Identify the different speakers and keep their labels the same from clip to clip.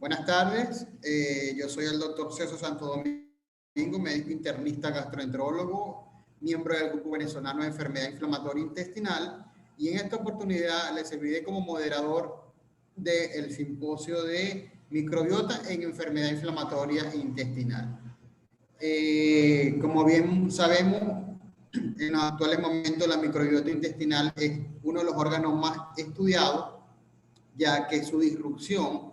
Speaker 1: Buenas tardes, yo soy el doctor César Santo Domingo, médico internista gastroenterólogo, miembro del Grupo Venezolano de Enfermedad Inflamatoria Intestinal, y en esta oportunidad les serviré como moderador del simposio de microbiota en enfermedad inflamatoria intestinal. Como bien sabemos, en los actuales momentos la microbiota intestinal es uno de los órganos más estudiados, ya que su disrupción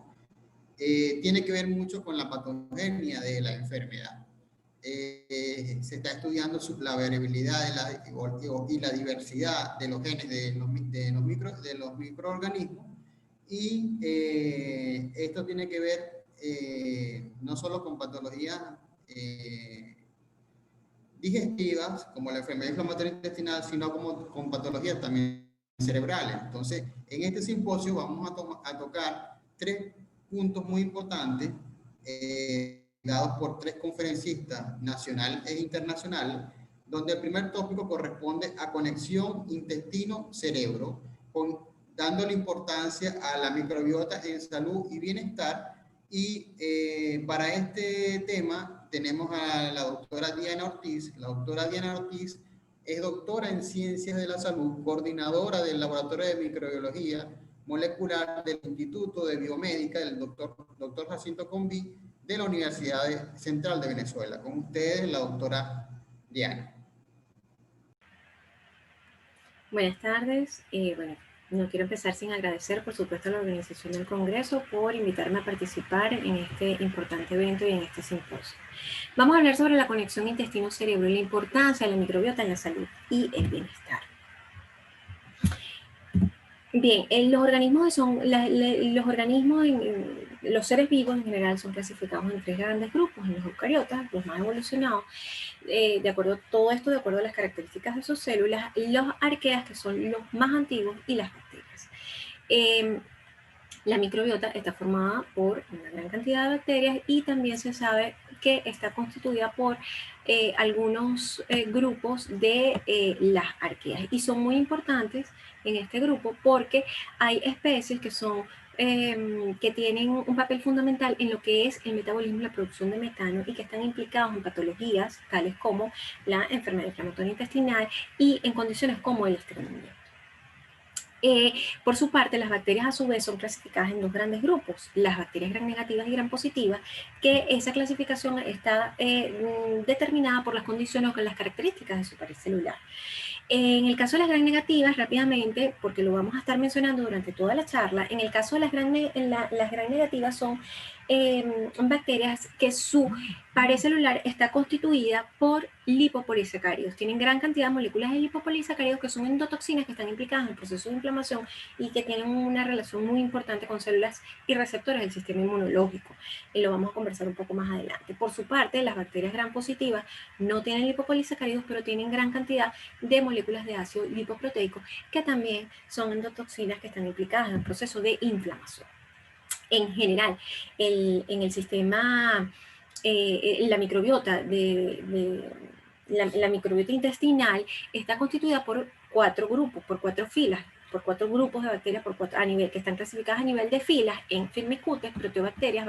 Speaker 1: tiene que ver mucho con la patogenia de la enfermedad. Se está estudiando la variabilidad y la diversidad de los genes de los microorganismos, y esto tiene que ver no solo con patologías digestivas, como la enfermedad inflamatoria intestinal, sino como con patologías también cerebrales. Entonces, en este simposio vamos a tocar tres puntos muy importantes, dados por tres conferencistas nacional e internacional, donde el primer tópico corresponde a conexión intestino-cerebro, dándole importancia a la microbiota en salud y bienestar. Y para este tema tenemos a la doctora Diana Ortiz. La doctora Diana Ortiz es doctora en Ciencias de la Salud, coordinadora del Laboratorio de Microbiología Molecular del Instituto de Biomédica del doctor Jacinto Conví de la Universidad Central de Venezuela. Con ustedes, la doctora Diana.
Speaker 2: Buenas tardes. No quiero empezar sin agradecer, por supuesto, a la organización del Congreso por invitarme a participar en este importante evento y en este simposio. Vamos a hablar sobre la conexión intestino-cerebro y la importancia de la microbiota en la salud y el bienestar. Bien, los organismos los seres vivos en general son clasificados en tres grandes grupos: en los eucariotas, los más evolucionados, de acuerdo a todo esto, de acuerdo a las características de sus células, los arqueas, que son los más antiguos, y las bacterias. La microbiota está formada por una gran cantidad de bacterias, y también se sabe que está constituida por algunos grupos de las arqueas, y son muy importantes en este grupo porque hay especies que son que tienen un papel fundamental en lo que es el metabolismo y la producción de metano, y que están implicados en patologías tales como la enfermedad inflamatoria intestinal y en condiciones como el estreñimiento. Por su parte, las bacterias a su vez son clasificadas en dos grandes grupos: las bacterias gram negativas y gram positivas, que esa clasificación está determinada por las condiciones o con las características de su pared celular. En el caso de las gram negativas, rápidamente, porque lo vamos a estar mencionando durante toda la charla, en el caso de las gram negativas son bacterias que su pared celular está constituida por lipopolisacáridos. Tienen gran cantidad de moléculas de lipopolisacáridos, que son endotoxinas que están implicadas en el proceso de inflamación y que tienen una relación muy importante con células y receptores del sistema inmunológico. Y lo vamos a conversar un poco más adelante. Por su parte, las bacterias gram positivas no tienen lipopolisacáridos, pero tienen gran cantidad de moléculas de ácido lipoproteico, que también son endotoxinas que están implicadas en el proceso de inflamación. En general, en el sistema, la microbiota la microbiota intestinal está constituida por cuatro grupos, por cuatro filas, por cuatro grupos de bacterias a nivel, que están clasificadas a nivel de filas en Firmicutes, proteobacterias,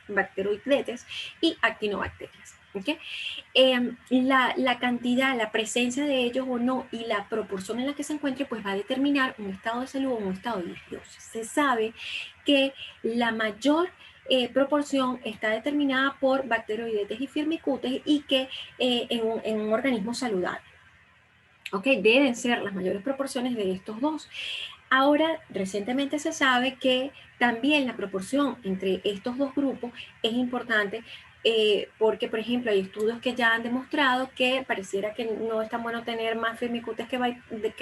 Speaker 2: bacteroidetes y actinobacterias. ¿Okay? La cantidad, la presencia de ellos o no, y la proporción en la que se encuentre, pues va a determinar un estado de salud o un estado de disbiosis. Se sabe que la mayor proporción está determinada por bacteroidetes y firmicutes, y que en un organismo saludable, ¿okay? Deben ser las mayores proporciones de estos dos. Ahora, recientemente se sabe que también la proporción entre estos dos grupos es importante, porque, por ejemplo, hay estudios que ya han demostrado que pareciera que no es tan bueno tener más firmicutes que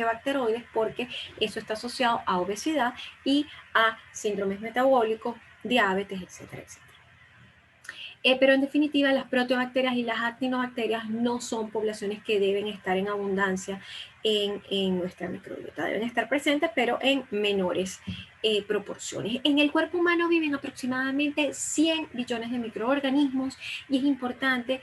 Speaker 2: bacteroides, porque eso está asociado a obesidad y a síndromes metabólicos, diabetes, etcétera, etcétera. Pero en definitiva, las proteobacterias y las actinobacterias no son poblaciones que deben estar en abundancia en nuestra microbiota. Deben estar presentes, pero en menores proporciones. En el cuerpo humano viven aproximadamente 100 billones de microorganismos, y es importante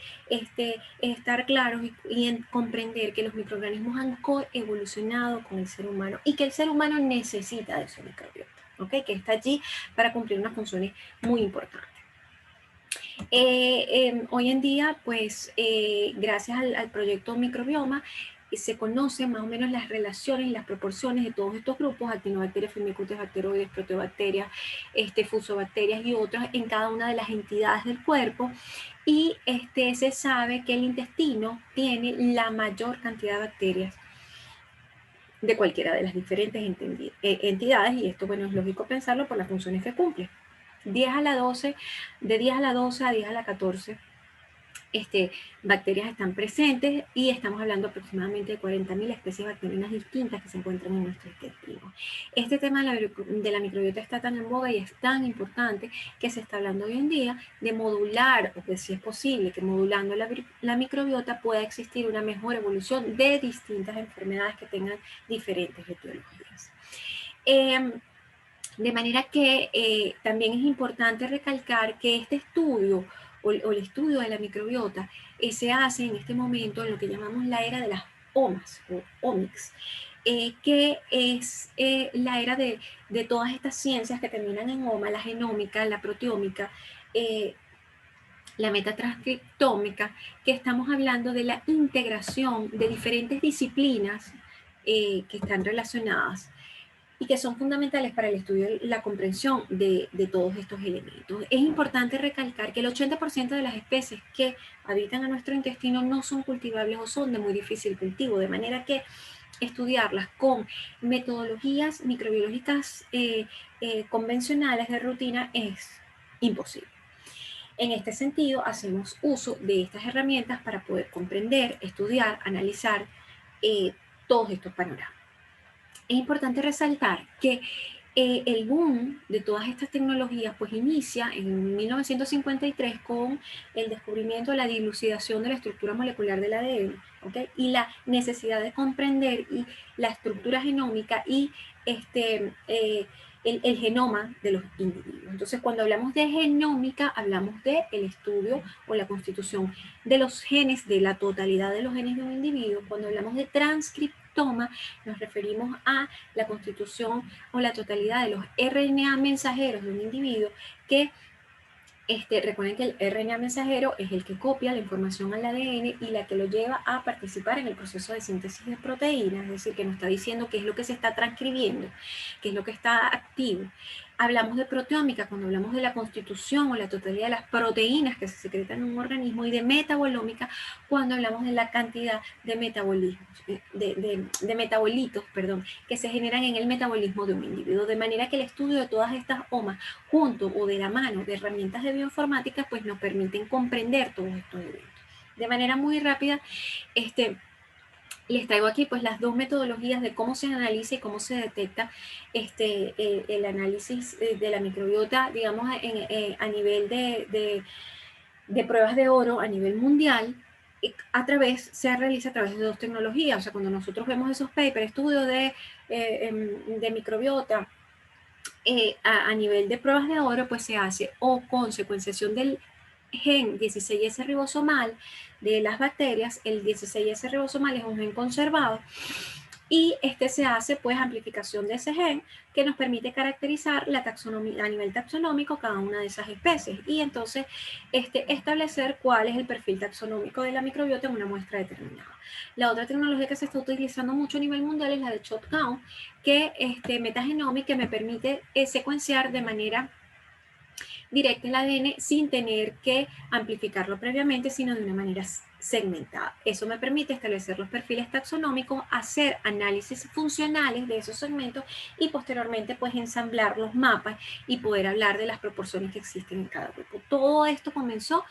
Speaker 2: estar claros y comprender que los microorganismos han coevolucionado con el ser humano, y que el ser humano necesita de su microbiota. ¿ok? Que está allí para cumplir unas funciones muy importantes. Hoy en día, pues, gracias al proyecto Microbioma, se conocen más o menos las relaciones y las proporciones de todos estos grupos, actinobacterias, firmicutes, bacteroides, proteobacterias, fusobacterias y otras en cada una de las entidades del cuerpo. Y se sabe que el intestino tiene la mayor cantidad de bacterias de cualquiera de las diferentes entidades, y esto, bueno, es lógico pensarlo por las funciones que cumple. 10 a la 12, de 10 a la 12 a 10 a la 14 bacterias están presentes, y estamos hablando aproximadamente de 40.000 especies bacterianas distintas que se encuentran en nuestro intestino. Este tema de la microbiota está tan en boga y es tan importante que se está hablando hoy en día de modular, o que si es posible que modulando la microbiota pueda existir una mejor evolución de distintas enfermedades que tengan diferentes etiologías. De manera que también es importante recalcar que este estudio o el estudio de la microbiota se hace en este momento en lo que llamamos la era de las OMAs o omics, que es la era de todas estas ciencias que terminan en OMA, la genómica, la proteómica, la metatranscriptómica, que estamos hablando de la integración de diferentes disciplinas que están relacionadas y que son fundamentales para el estudio y la comprensión de todos estos elementos. Es importante recalcar que el 80% de las especies que habitan a nuestro intestino no son cultivables o son de muy difícil cultivo, de manera que estudiarlas con metodologías microbiológicas convencionales de rutina es imposible. En este sentido, hacemos uso de estas herramientas para poder comprender, estudiar, analizar todos estos panoramas. Es importante resaltar que el boom de todas estas tecnologías pues inicia en 1953 con el descubrimiento de la dilucidación de la estructura molecular del ADN, ¿okay? Y la necesidad de comprender la estructura genómica y el genoma de los individuos. Entonces, cuando hablamos de genómica, hablamos del estudio o la constitución de los genes, de la totalidad de los genes de un individuo. Cuando hablamos de transcriptoma, nos referimos a la constitución o la totalidad de los RNA mensajeros de un individuo que recuerden que el RNA mensajero es el que copia la información al ADN y la que lo lleva a participar en el proceso de síntesis de proteínas, es decir, que nos está diciendo qué es lo que se está transcribiendo, qué es lo que está activo. Hablamos de proteómica cuando hablamos de la constitución o la totalidad de las proteínas que se secretan en un organismo, y de metabolómica cuando hablamos de la cantidad de metabolismos, de metabolitos, que se generan en el metabolismo de un individuo. De manera que el estudio de todas estas OMAs junto o de la mano de herramientas de bioinformática pues nos permiten comprender todos estos eventos. De manera muy rápida, les traigo aquí pues las dos metodologías de cómo se analiza y cómo se detecta el análisis de la microbiota, digamos, a nivel de pruebas de oro a nivel mundial. Se realiza a través de dos tecnologías. O sea, cuando nosotros vemos esos papers, estudios de microbiota a nivel de pruebas de oro, pues se hace o con secuenciación del gen 16S ribosomal de las bacterias. El 16S ribosomal es un gen conservado y se hace pues amplificación de ese gen que nos permite caracterizar la taxonomía a nivel taxonómico cada una de esas especies y entonces establecer cuál es el perfil taxonómico de la microbiota en una muestra determinada. La otra tecnología que se está utilizando mucho a nivel mundial es la de shot count, que metagenomic, que me permite secuenciar de manera directa el ADN sin tener que amplificarlo previamente, sino de una manera segmentada. Eso me permite establecer los perfiles taxonómicos, hacer análisis funcionales de esos segmentos y posteriormente pues ensamblar los mapas y poder hablar de las proporciones que existen en cada grupo. Todo esto comenzó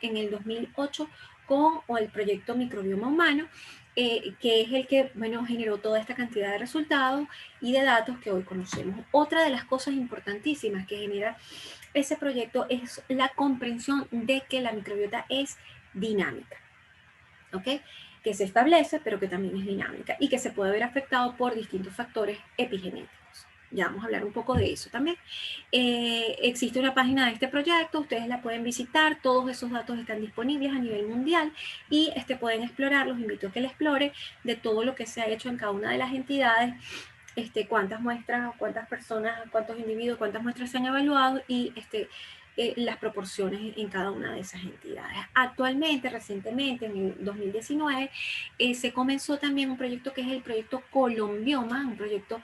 Speaker 2: en el 2008 con el proyecto Microbioma Humano, que es el que generó toda esta cantidad de resultados y de datos que hoy conocemos. Otra de las cosas importantísimas que genera ese proyecto es la comprensión de que la microbiota es dinámica, ¿ok? Que se establece, pero que también es dinámica y que se puede ver afectado por distintos factores epigenéticos. Ya vamos a hablar un poco de eso también. Existe una página de este proyecto, ustedes la pueden visitar, todos esos datos están disponibles a nivel mundial y pueden explorar, los invito a que la exploren, de todo lo que se ha hecho en cada una de las entidades cuántas muestras, cuántas personas, cuántos individuos, cuántas muestras se han evaluado y las proporciones en cada una de esas entidades. Actualmente, recientemente, en el 2019, se comenzó también un proyecto que es el proyecto Colombioma, un proyecto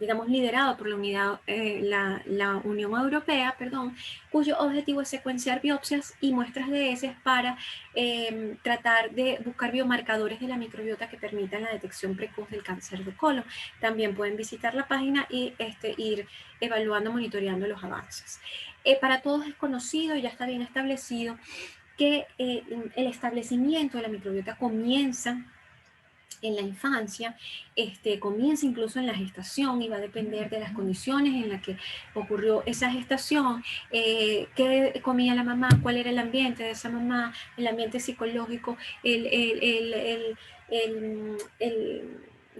Speaker 2: digamos, liderado por la Unión Europea, perdón, cuyo objetivo es secuenciar biopsias y muestras de heces para tratar de buscar biomarcadores de la microbiota que permitan la detección precoz del cáncer de colon. También pueden visitar la página y ir evaluando, monitoreando los avances. Para todos es conocido, ya está bien establecido, que el establecimiento de la microbiota comienza en la infancia, comienza incluso en la gestación y va a depender de las condiciones en las que ocurrió esa gestación, qué comía la mamá, cuál era el ambiente de esa mamá, el ambiente psicológico,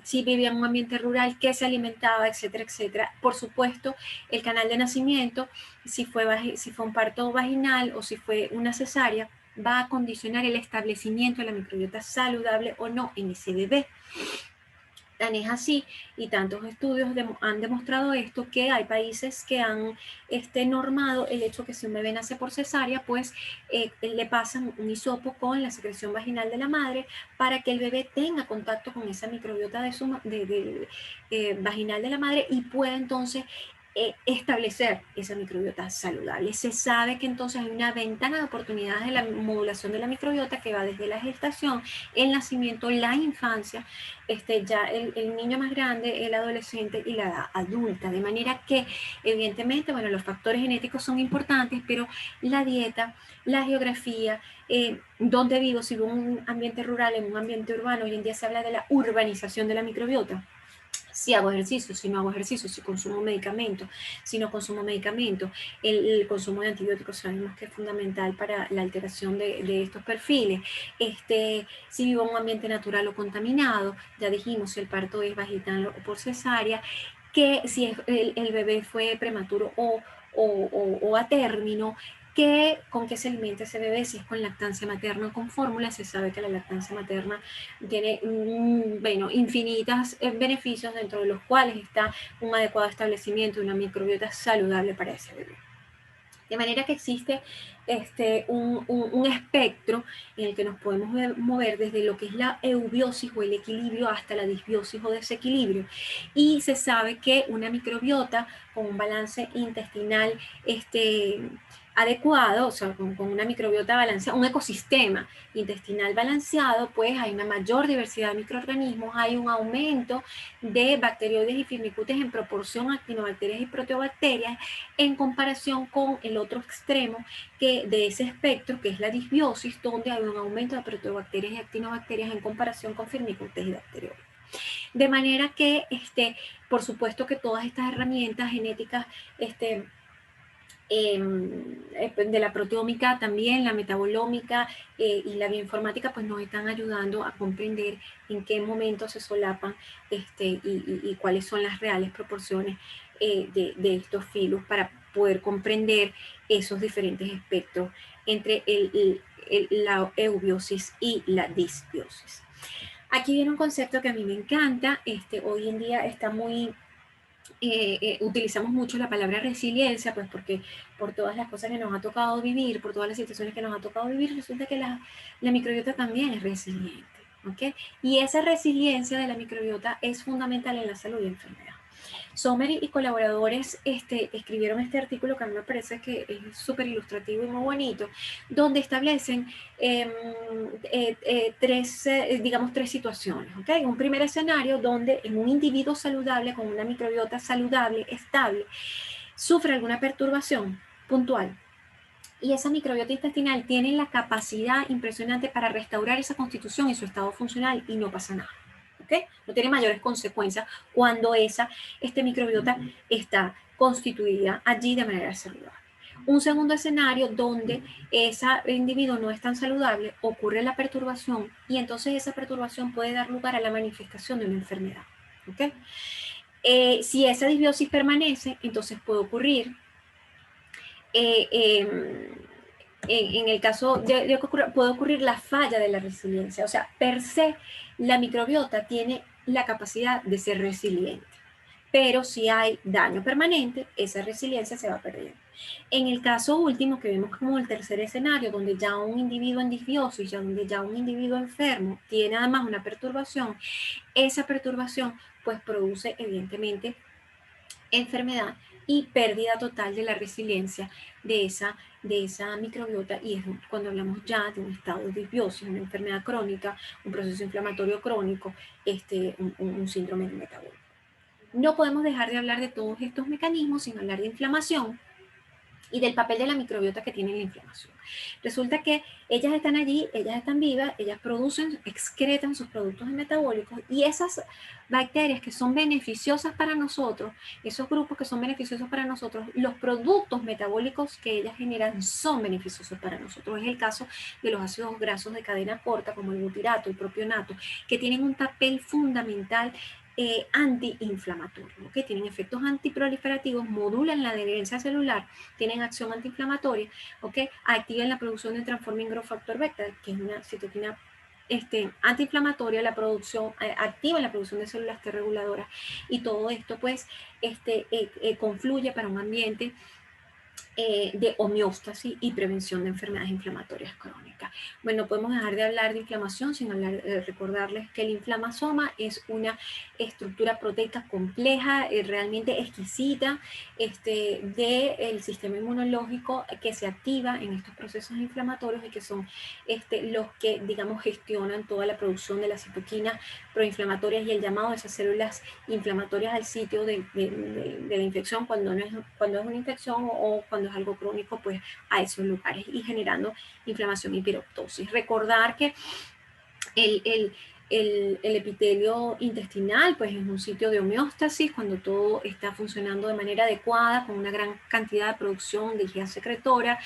Speaker 2: si vivía en un ambiente rural, qué se alimentaba, etcétera, etcétera. Por supuesto, el canal de nacimiento, si fue un parto vaginal o si fue una cesárea, va a condicionar el establecimiento de la microbiota saludable o no en ese bebé. Tan es así, y tantos estudios han demostrado esto, que hay países que han normado el hecho que si un bebé nace por cesárea, pues le pasan un hisopo con la secreción vaginal de la madre para que el bebé tenga contacto con esa microbiota vaginal de la madre y pueda entonces establecer esa microbiota saludable. Se sabe que entonces hay una ventana de oportunidades de la modulación de la microbiota que va desde la gestación, el nacimiento, la infancia, ya el niño más grande, el adolescente y la edad adulta. De manera que, evidentemente, bueno, los factores genéticos son importantes, pero la dieta, la geografía, dónde vivo, si vivo en un ambiente rural, en un ambiente urbano, hoy en día se habla de la urbanización de la microbiota. Si hago ejercicio, si no hago ejercicio, si consumo medicamentos, si no consumo medicamentos, el consumo de antibióticos sabemos que es fundamental para la alteración de estos perfiles. Si vivo en un ambiente natural o contaminado, ya dijimos si el parto es vaginal o por cesárea, que si el bebé fue prematuro o a término, con qué se alimenta ese bebé, si es con lactancia materna o con fórmula. Se sabe que la lactancia materna tiene infinitos beneficios, dentro de los cuales está un adecuado establecimiento de una microbiota saludable para ese bebé. De manera que existe un espectro en el que nos podemos mover desde lo que es la eubiosis o el equilibrio hasta la disbiosis o desequilibrio. Y se sabe que una microbiota con un balance intestinal adecuado, o sea, con una microbiota balanceada, un ecosistema intestinal balanceado, pues hay una mayor diversidad de microorganismos, hay un aumento de bacterioides y firmicutes en proporción a actinobacterias y proteobacterias, en comparación con el otro extremo de ese espectro, que es la disbiosis, donde hay un aumento de proteobacterias y actinobacterias en comparación con firmicutes y bacterioides. De manera que, por supuesto que todas estas herramientas genéticas, de la proteómica también, la metabolómica y la bioinformática, pues nos están ayudando a comprender en qué momentos se solapan y cuáles son las reales proporciones de estos filos para poder comprender esos diferentes espectros entre la eubiosis y la disbiosis. Aquí viene un concepto que a mí me encanta. Hoy en día está muy... utilizamos mucho la palabra resiliencia, pues porque por todas las cosas que nos ha tocado vivir, por todas las situaciones que nos ha tocado vivir, resulta que la microbiota también es resiliente, ¿ok? Y esa resiliencia de la microbiota es fundamental en la salud y enfermedad. Sommer y colaboradores escribieron este artículo que a mí me parece que es súper ilustrativo y muy bonito, donde establecen tres situaciones. ¿Okay? Un primer escenario donde en un individuo saludable, con una microbiota saludable, estable, sufre alguna perturbación puntual. Y esa microbiota intestinal tiene la capacidad impresionante para restaurar esa constitución y su estado funcional y no pasa nada. ¿Okay? No tiene mayores consecuencias cuando esa microbiota está constituida allí de manera saludable. Un segundo escenario donde ese individuo no es tan saludable, ocurre la perturbación y entonces esa perturbación puede dar lugar a la manifestación de una enfermedad. ¿Okay? Si esa disbiosis permanece, entonces puede ocurrir en el caso de que ocurra, puede ocurrir la falla de la resiliencia. O sea, per se, la microbiota tiene la capacidad de ser resiliente. Pero si hay daño permanente, esa resiliencia se va perdiendo. En el caso último, que vemos como el tercer escenario, donde ya un individuo en disbiosis, donde ya un individuo enfermo tiene además una perturbación, esa perturbación pues produce evidentemente enfermedad y pérdida total de la resiliencia de esa microbiota, y es cuando hablamos ya de un estado de disbiosis, una enfermedad crónica, un proceso inflamatorio crónico, un síndrome metabólico. No podemos dejar de hablar de todos estos mecanismos sin hablar de inflamación y del papel de la microbiota que tiene la inflamación. Resulta que ellas están allí, ellas están vivas, ellas producen, excretan sus productos metabólicos, y esas bacterias que son beneficiosas para nosotros, esos grupos que son beneficiosos para nosotros, los productos metabólicos que ellas generan son beneficiosos para nosotros. Es el caso de los ácidos grasos de cadena corta, como el butirato, el propionato, que tienen un papel fundamental antiinflamatorio, que tienen efectos antiproliferativos, modulan la adherencia celular, tienen acción antiinflamatoria, activan la producción del transforming growth factor beta, que es una citoquina antiinflamatoria, la producción, activa la producción de células T reguladoras, y todo esto pues confluye para un ambiente de homeostasis y prevención de enfermedades inflamatorias crónicas. Bueno, no podemos dejar de hablar de inflamación sin recordarles que el inflamasoma es una estructura proteica compleja, realmente exquisita, del sistema inmunológico, que se activa en estos procesos inflamatorios y que son los que, digamos, gestionan toda la producción de las citoquinas proinflamatorias y el llamado de esas células inflamatorias al sitio de la infección cuando es una infección, o cuando es algo crónico, pues a esos lugares, y generando inflamación y piroptosis. Recordar que el epitelio intestinal pues es un sitio de homeostasis cuando todo está funcionando de manera adecuada, con una gran cantidad de producción de IgA secretora,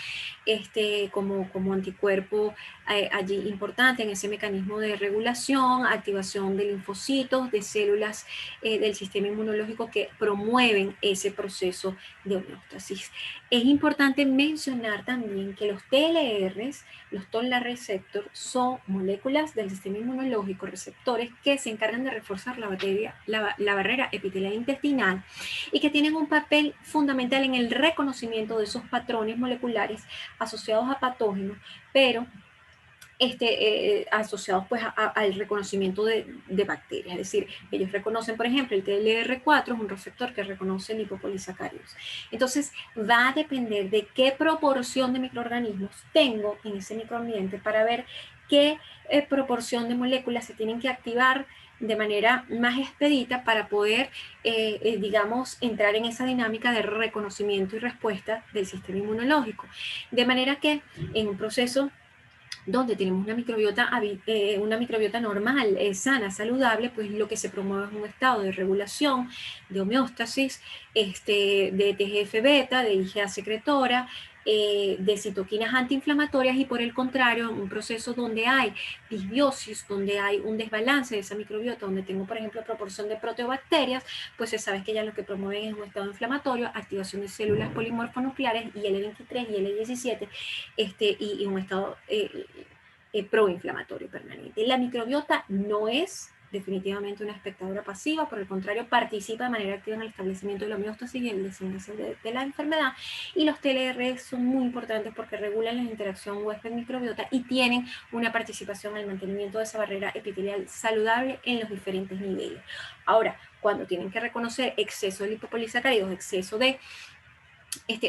Speaker 2: como anticuerpo allí importante en ese mecanismo de regulación, activación de linfocitos, de células del sistema inmunológico que promueven ese proceso de homeostasis. Es importante mencionar también que los TLRs, los toll-like receptors, son moléculas del sistema inmunológico, receptores que se encargan de reforzar la barrera epitelial intestinal, y que tienen un papel fundamental en el reconocimiento de esos patrones moleculares asociados a patógenos, pero asociados pues al reconocimiento de bacterias. Es decir, ellos reconocen, por ejemplo, el TLR4 es un receptor que reconoce lipopolisacáridos. Entonces va a depender de qué proporción de microorganismos tengo en ese microambiente para ver qué proporción de moléculas se tienen que activar de manera más expedita para poder, digamos, entrar en esa dinámica de reconocimiento y respuesta del sistema inmunológico. De manera que en un proceso donde tenemos una microbiota normal, sana, saludable, pues lo que se promueve es un estado de regulación, de homeostasis, de TGF-beta, de IgA secretora, de citoquinas antiinflamatorias, y por el contrario, un proceso donde hay disbiosis, donde hay un desbalance de esa microbiota, donde tengo, por ejemplo, proporción de proteobacterias, pues se sabe que ya lo que promueven es un estado inflamatorio, activación de células polimorfonucleares, IL-23 y IL-17, y un estado proinflamatorio permanente. La microbiota no es definitivamente una espectadora pasiva, por el contrario, participa de manera activa en el establecimiento de la homeostasis y el desenlace de la enfermedad, y los TLR son muy importantes porque regulan la interacción huésped-microbiota y tienen una participación en el mantenimiento de esa barrera epitelial saludable en los diferentes niveles. Ahora, cuando tienen que reconocer exceso de lipopolisacáridos, exceso de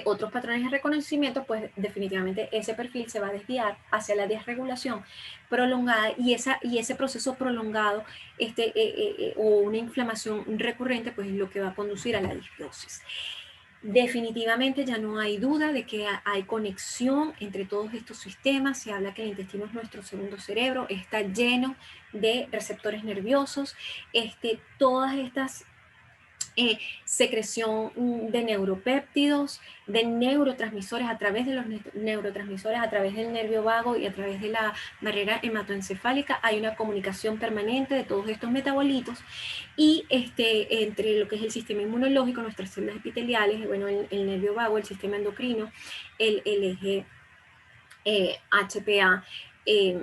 Speaker 2: otros patrones de reconocimiento, pues definitivamente ese perfil se va a desviar hacia la desregulación prolongada, y ese proceso prolongado o una inflamación recurrente, pues es lo que va a conducir a la disbiosis. Definitivamente ya no hay duda de que hay conexión entre todos estos sistemas. Se habla que el intestino es nuestro segundo cerebro, está lleno de receptores nerviosos, todas estas secreción de neuropéptidos, de neurotransmisores, a través de los neurotransmisores, a través del nervio vago y a través de la barrera hematoencefálica, hay una comunicación permanente de todos estos metabolitos, y entre lo que es el sistema inmunológico, nuestras células epiteliales, bueno, el nervio vago, el sistema endocrino, el eje HPA y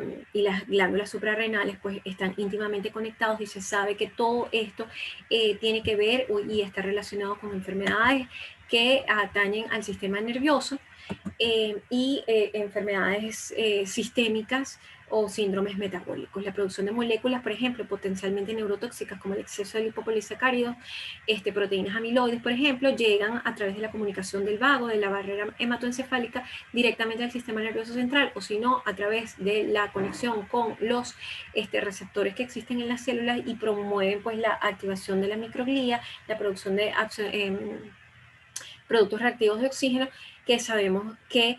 Speaker 2: las glándulas suprarrenales pues están íntimamente conectados y se sabe que todo esto tiene que ver y está relacionado con enfermedades que atañen al sistema nervioso y enfermedades sistémicas o síndromes metabólicos. La producción de moléculas, por ejemplo, potencialmente neurotóxicas como el exceso de lipopolisacáridos, proteínas amiloides, por ejemplo, llegan a través de la comunicación del vago, de la barrera hematoencefálica, directamente al sistema nervioso central, o si no, a través de la conexión con los receptores que existen en las células y promueven pues la activación de la microglía, la producción de productos reactivos de oxígeno que sabemos que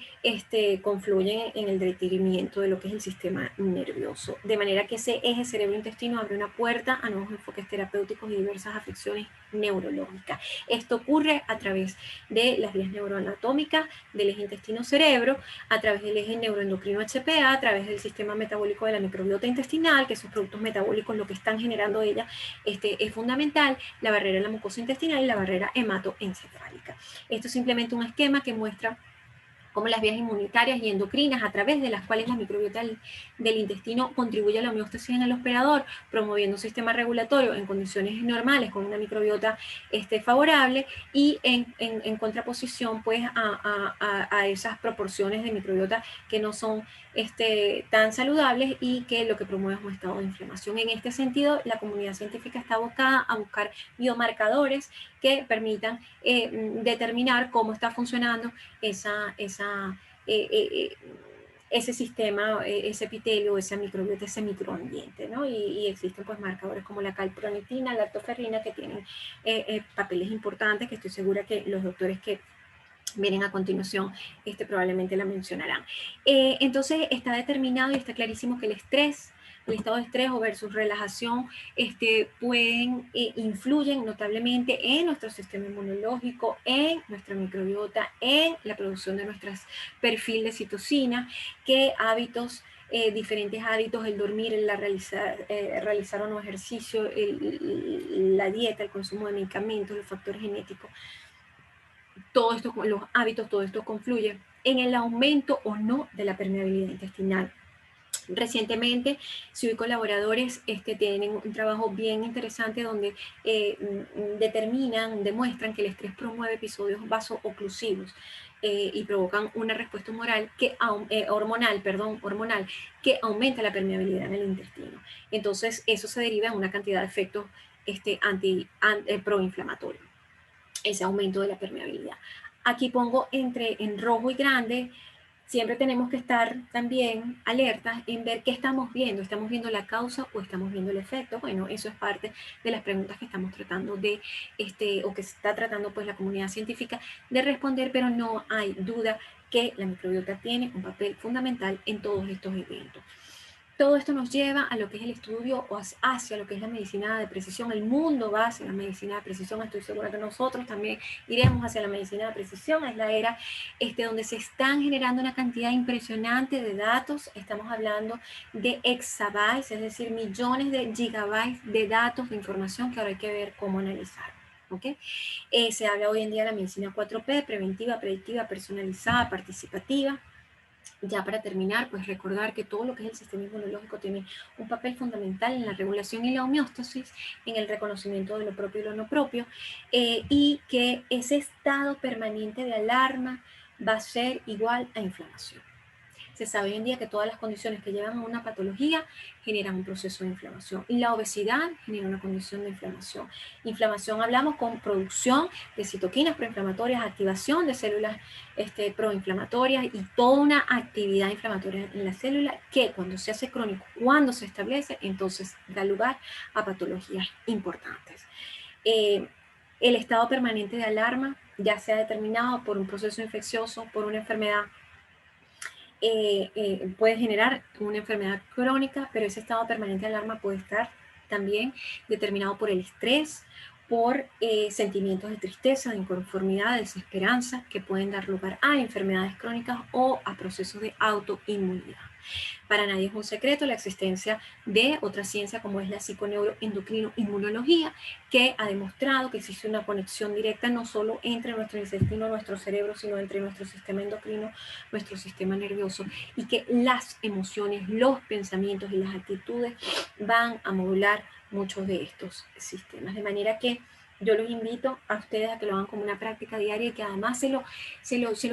Speaker 2: confluyen en el deterioramiento de lo que es el sistema nervioso. De manera que ese eje cerebro-intestino abre una puerta a nuevos enfoques terapéuticos y diversas afecciones neurológicas. Esto ocurre a través de las vías neuroanatómicas, del eje intestino-cerebro, a través del eje neuroendocrino HPA, a través del sistema metabólico de la microbiota intestinal, que esos productos metabólicos lo que están generando ella es fundamental, la barrera de la mucosa intestinal y la barrera hematoencefálica. Esto es simplemente un esquema que muestra cómo las vías inmunitarias y endocrinas, a través de las cuales la microbiota del intestino contribuye a la homeostasis en el hospedador, promoviendo un sistema regulatorio en condiciones normales con una microbiota favorable y en contraposición pues a esas proporciones de microbiota que no son tan saludables y que lo que promueve es un estado de inflamación. En este sentido, la comunidad científica está abocada a buscar biomarcadores que permitan determinar cómo está funcionando ese sistema, ese epitelio, esa microbiota, ese microambiente, ¿no? Y existen pues marcadores como la calpronitina, la lactoferrina, que tienen papeles importantes, que estoy segura que los doctores que vienen a continuación probablemente la mencionarán. Entonces está determinado y está clarísimo que el estrés, el estado de estrés o versus relajación influyen notablemente en nuestro sistema inmunológico, en nuestra microbiota, en la producción de nuestro perfil de citocina, qué hábitos, diferentes hábitos, el dormir, el realizar o no ejercicio, la dieta, el consumo de medicamentos, los factores genéticos, todo esto, los hábitos, todo esto confluye en el aumento o no de la permeabilidad intestinal. Recientemente, SIU y colaboradores tienen un trabajo bien interesante donde demuestran que el estrés promueve episodios vasooclusivos y provocan una respuesta hormonal que aumenta la permeabilidad en el intestino. Entonces, eso se deriva en una cantidad de efectos proinflamatorios, ese aumento de la permeabilidad. Aquí pongo en rojo y grande. Siempre tenemos que estar también alertas en ver qué estamos viendo. ¿Estamos viendo la causa o estamos viendo el efecto? Bueno, eso es parte de las preguntas que estamos tratando de, o que se está tratando pues la comunidad científica de responder, pero no hay duda que la microbiota tiene un papel fundamental en todos estos eventos. Todo esto nos lleva a lo que es el estudio o hacia lo que es la medicina de precisión. El mundo va hacia la medicina de precisión. Estoy segura que nosotros también iremos hacia la medicina de precisión. Es la era donde se están generando una cantidad impresionante de datos. Estamos hablando de exabytes, es decir, millones de gigabytes de datos, de información que ahora hay que ver cómo analizar. ¿Okay? Se habla hoy en día de la medicina 4P, preventiva, predictiva, personalizada, participativa. Ya para terminar, pues recordar que todo lo que es el sistema inmunológico tiene un papel fundamental en la regulación y la homeostasis, en el reconocimiento de lo propio y lo no propio, y que ese estado permanente de alarma va a ser igual a inflamación. Se sabe hoy en día que todas las condiciones que llevan a una patología generan un proceso de inflamación. Y la obesidad genera una condición de inflamación. Inflamación hablamos con producción de citoquinas proinflamatorias, activación de células proinflamatorias y toda una actividad inflamatoria en la célula que cuando se hace crónico, cuando se establece, entonces da lugar a patologías importantes. El estado permanente de alarma ya sea determinado por un proceso infeccioso, por una enfermedad, puede generar una enfermedad crónica, pero ese estado permanente de alarma puede estar también determinado por el estrés, por sentimientos de tristeza, de inconformidad, de desesperanza, que pueden dar lugar a enfermedades crónicas o a procesos de autoinmunidad. Para nadie es un secreto la existencia de otra ciencia como es la psiconeuroendocrino-inmunología, que ha demostrado que existe una conexión directa no solo entre nuestro intestino, nuestro cerebro, sino entre nuestro sistema endocrino, nuestro sistema nervioso, y que las emociones, los pensamientos y las actitudes van a modular muchos de estos sistemas. De manera que yo los invito a ustedes a que lo hagan como una práctica diaria y que además se lo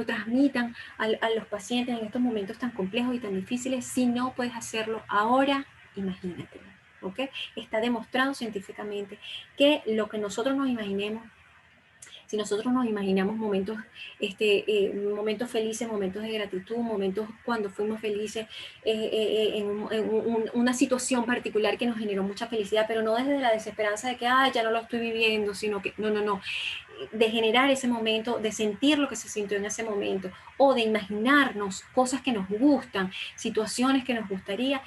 Speaker 2: transmitan a los pacientes en estos momentos tan complejos y tan difíciles. Si no puedes hacerlo ahora, imagínatelo. ¿Ok? Está demostrado científicamente que lo que nosotros nos imaginemos, si nosotros nos imaginamos momentos, momentos felices, momentos de gratitud, momentos cuando fuimos felices, una situación particular que nos generó mucha felicidad, pero no desde la desesperanza de que ya no lo estoy viviendo, sino que no, de generar ese momento, de sentir lo que se sintió en ese momento, o de imaginarnos cosas que nos gustan, situaciones que nos gustaría,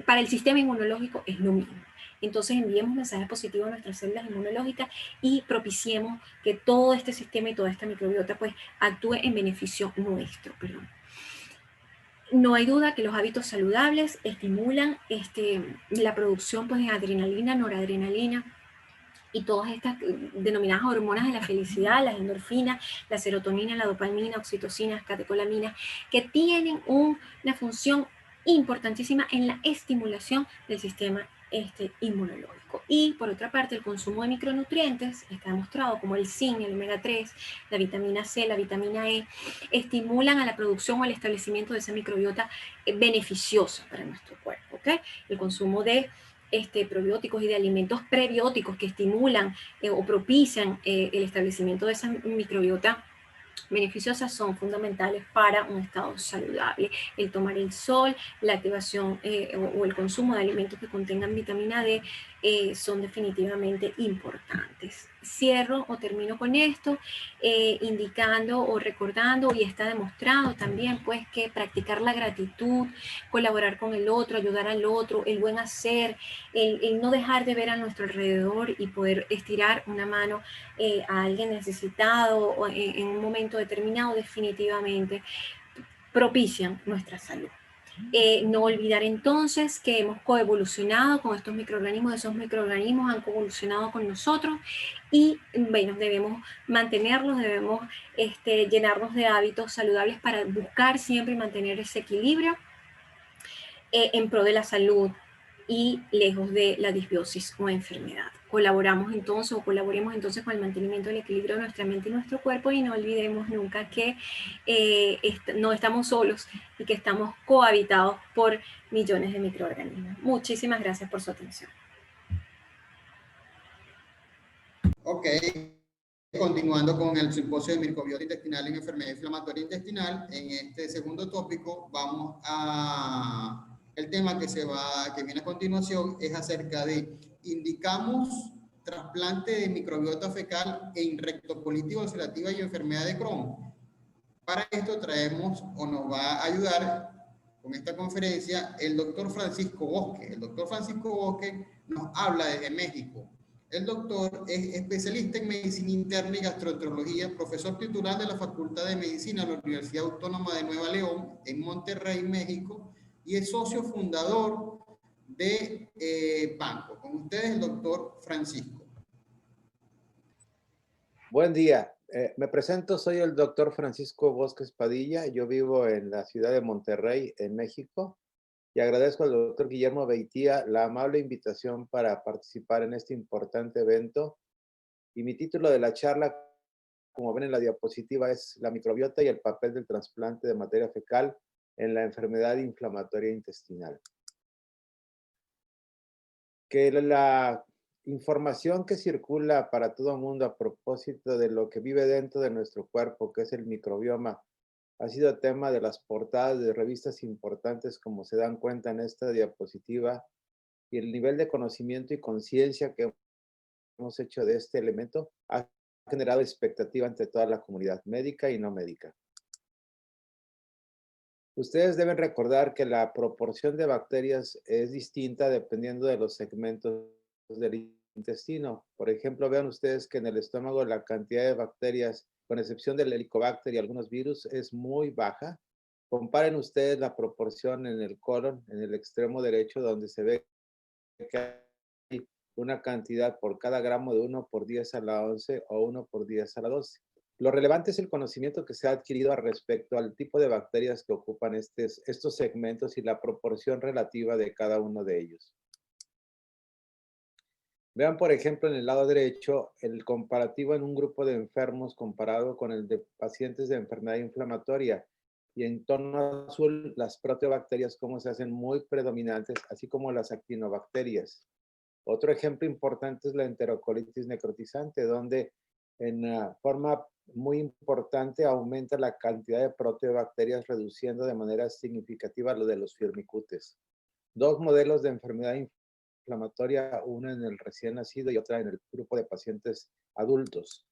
Speaker 2: para el sistema inmunológico es lo mismo. Entonces enviemos mensajes positivos a nuestras células inmunológicas y propiciemos que todo este sistema y toda esta microbiota pues actúe en beneficio nuestro. Perdón. No hay duda que los hábitos saludables estimulan la producción pues, de adrenalina, noradrenalina, y todas estas denominadas hormonas de la felicidad, las endorfinas, la serotonina, la dopamina, oxitocina, catecolaminas, que tienen una función importantísima en la estimulación del sistema inmunológico. Y por otra parte, el consumo de micronutrientes está demostrado como el zinc, el omega 3, la vitamina C, la vitamina E, estimulan a la producción o el establecimiento de esa microbiota beneficiosa para nuestro cuerpo. ¿Okay? El consumo de probióticos y de alimentos prebióticos que estimulan o propician el establecimiento de esa microbiota beneficiosas son fundamentales para un estado saludable. El tomar el sol, la activación o el consumo de alimentos que contengan vitamina D son definitivamente importantes. Cierro o termino con esto, indicando o recordando, y está demostrado también, pues, que practicar la gratitud, colaborar con el otro, ayudar al otro, el buen hacer, el no dejar de ver a nuestro alrededor y poder estirar una mano a alguien necesitado o en un momento determinado, definitivamente propician nuestra salud. No olvidar entonces que hemos coevolucionado con estos microorganismos, esos microorganismos han coevolucionado con nosotros y bueno, debemos mantenerlos, debemos llenarnos de hábitos saludables para buscar siempre mantener ese equilibrio en pro de la salud y lejos de la disbiosis o enfermedad. Colaboramos entonces o colaboremos entonces con el mantenimiento del equilibrio de nuestra mente y nuestro cuerpo y no olvidemos nunca que no estamos solos y que estamos cohabitados por millones de microorganismos. Muchísimas gracias por su atención.
Speaker 1: Ok, continuando con el simposio de microbiota intestinal en enfermedad inflamatoria intestinal, en este segundo tópico vamos a... El tema que viene a continuación es acerca de indicamos trasplante de microbiota fecal en rectocolitis ulcerativa y enfermedad de Crohn. Para esto traemos o nos va a ayudar con esta conferencia el doctor Francisco Bosque. El doctor Francisco Bosque nos habla desde México. El doctor es especialista en medicina interna y gastroenterología, profesor titular de la Facultad de Medicina de la Universidad Autónoma de Nuevo León en Monterrey, México, y es socio fundador de Banco. Con ustedes el doctor Francisco.
Speaker 3: Buen día. Me presento, soy el doctor Francisco Bosques Padilla. Yo vivo en la ciudad de Monterrey, en México, y agradezco al doctor Guillermo Beitía la amable invitación para participar en este importante evento. Y mi título de la charla, como ven en la diapositiva, es La microbiota y el papel del trasplante de materia fecal en la enfermedad inflamatoria intestinal. Que la información que circula para todo el mundo a propósito de lo que vive dentro de nuestro cuerpo, que es el microbioma, ha sido tema de las portadas de revistas importantes, como se dan cuenta en esta diapositiva, y el nivel de conocimiento y conciencia que hemos hecho de este elemento ha generado expectativa entre toda la comunidad médica y no médica. Ustedes deben recordar que la proporción de bacterias es distinta dependiendo de los segmentos del intestino. Por ejemplo, vean ustedes que en el estómago la cantidad de bacterias, con excepción del Helicobacter y algunos virus, es muy baja. Comparen ustedes la proporción en el colon, en el extremo derecho, donde se ve que hay una cantidad por cada gramo de 1 por 10 a la 11 o 1 por 10 a la 12. Lo relevante es el conocimiento que se ha adquirido respecto al tipo de bacterias que ocupan estos segmentos y la proporción relativa de cada uno de ellos. Vean, por ejemplo, en el lado derecho, el comparativo en un grupo de enfermos comparado con el de pacientes de enfermedad inflamatoria. Y en tono azul, las proteobacterias, cómo se hacen muy predominantes, así como las actinobacterias. Otro ejemplo importante es la enterocolitis necrotizante, donde en forma muy importante aumenta la cantidad de proteobacterias, reduciendo de manera significativa lo de los firmicutes. Dos modelos de enfermedad inflamatoria, una en el recién nacido y otra en el grupo de pacientes adultos.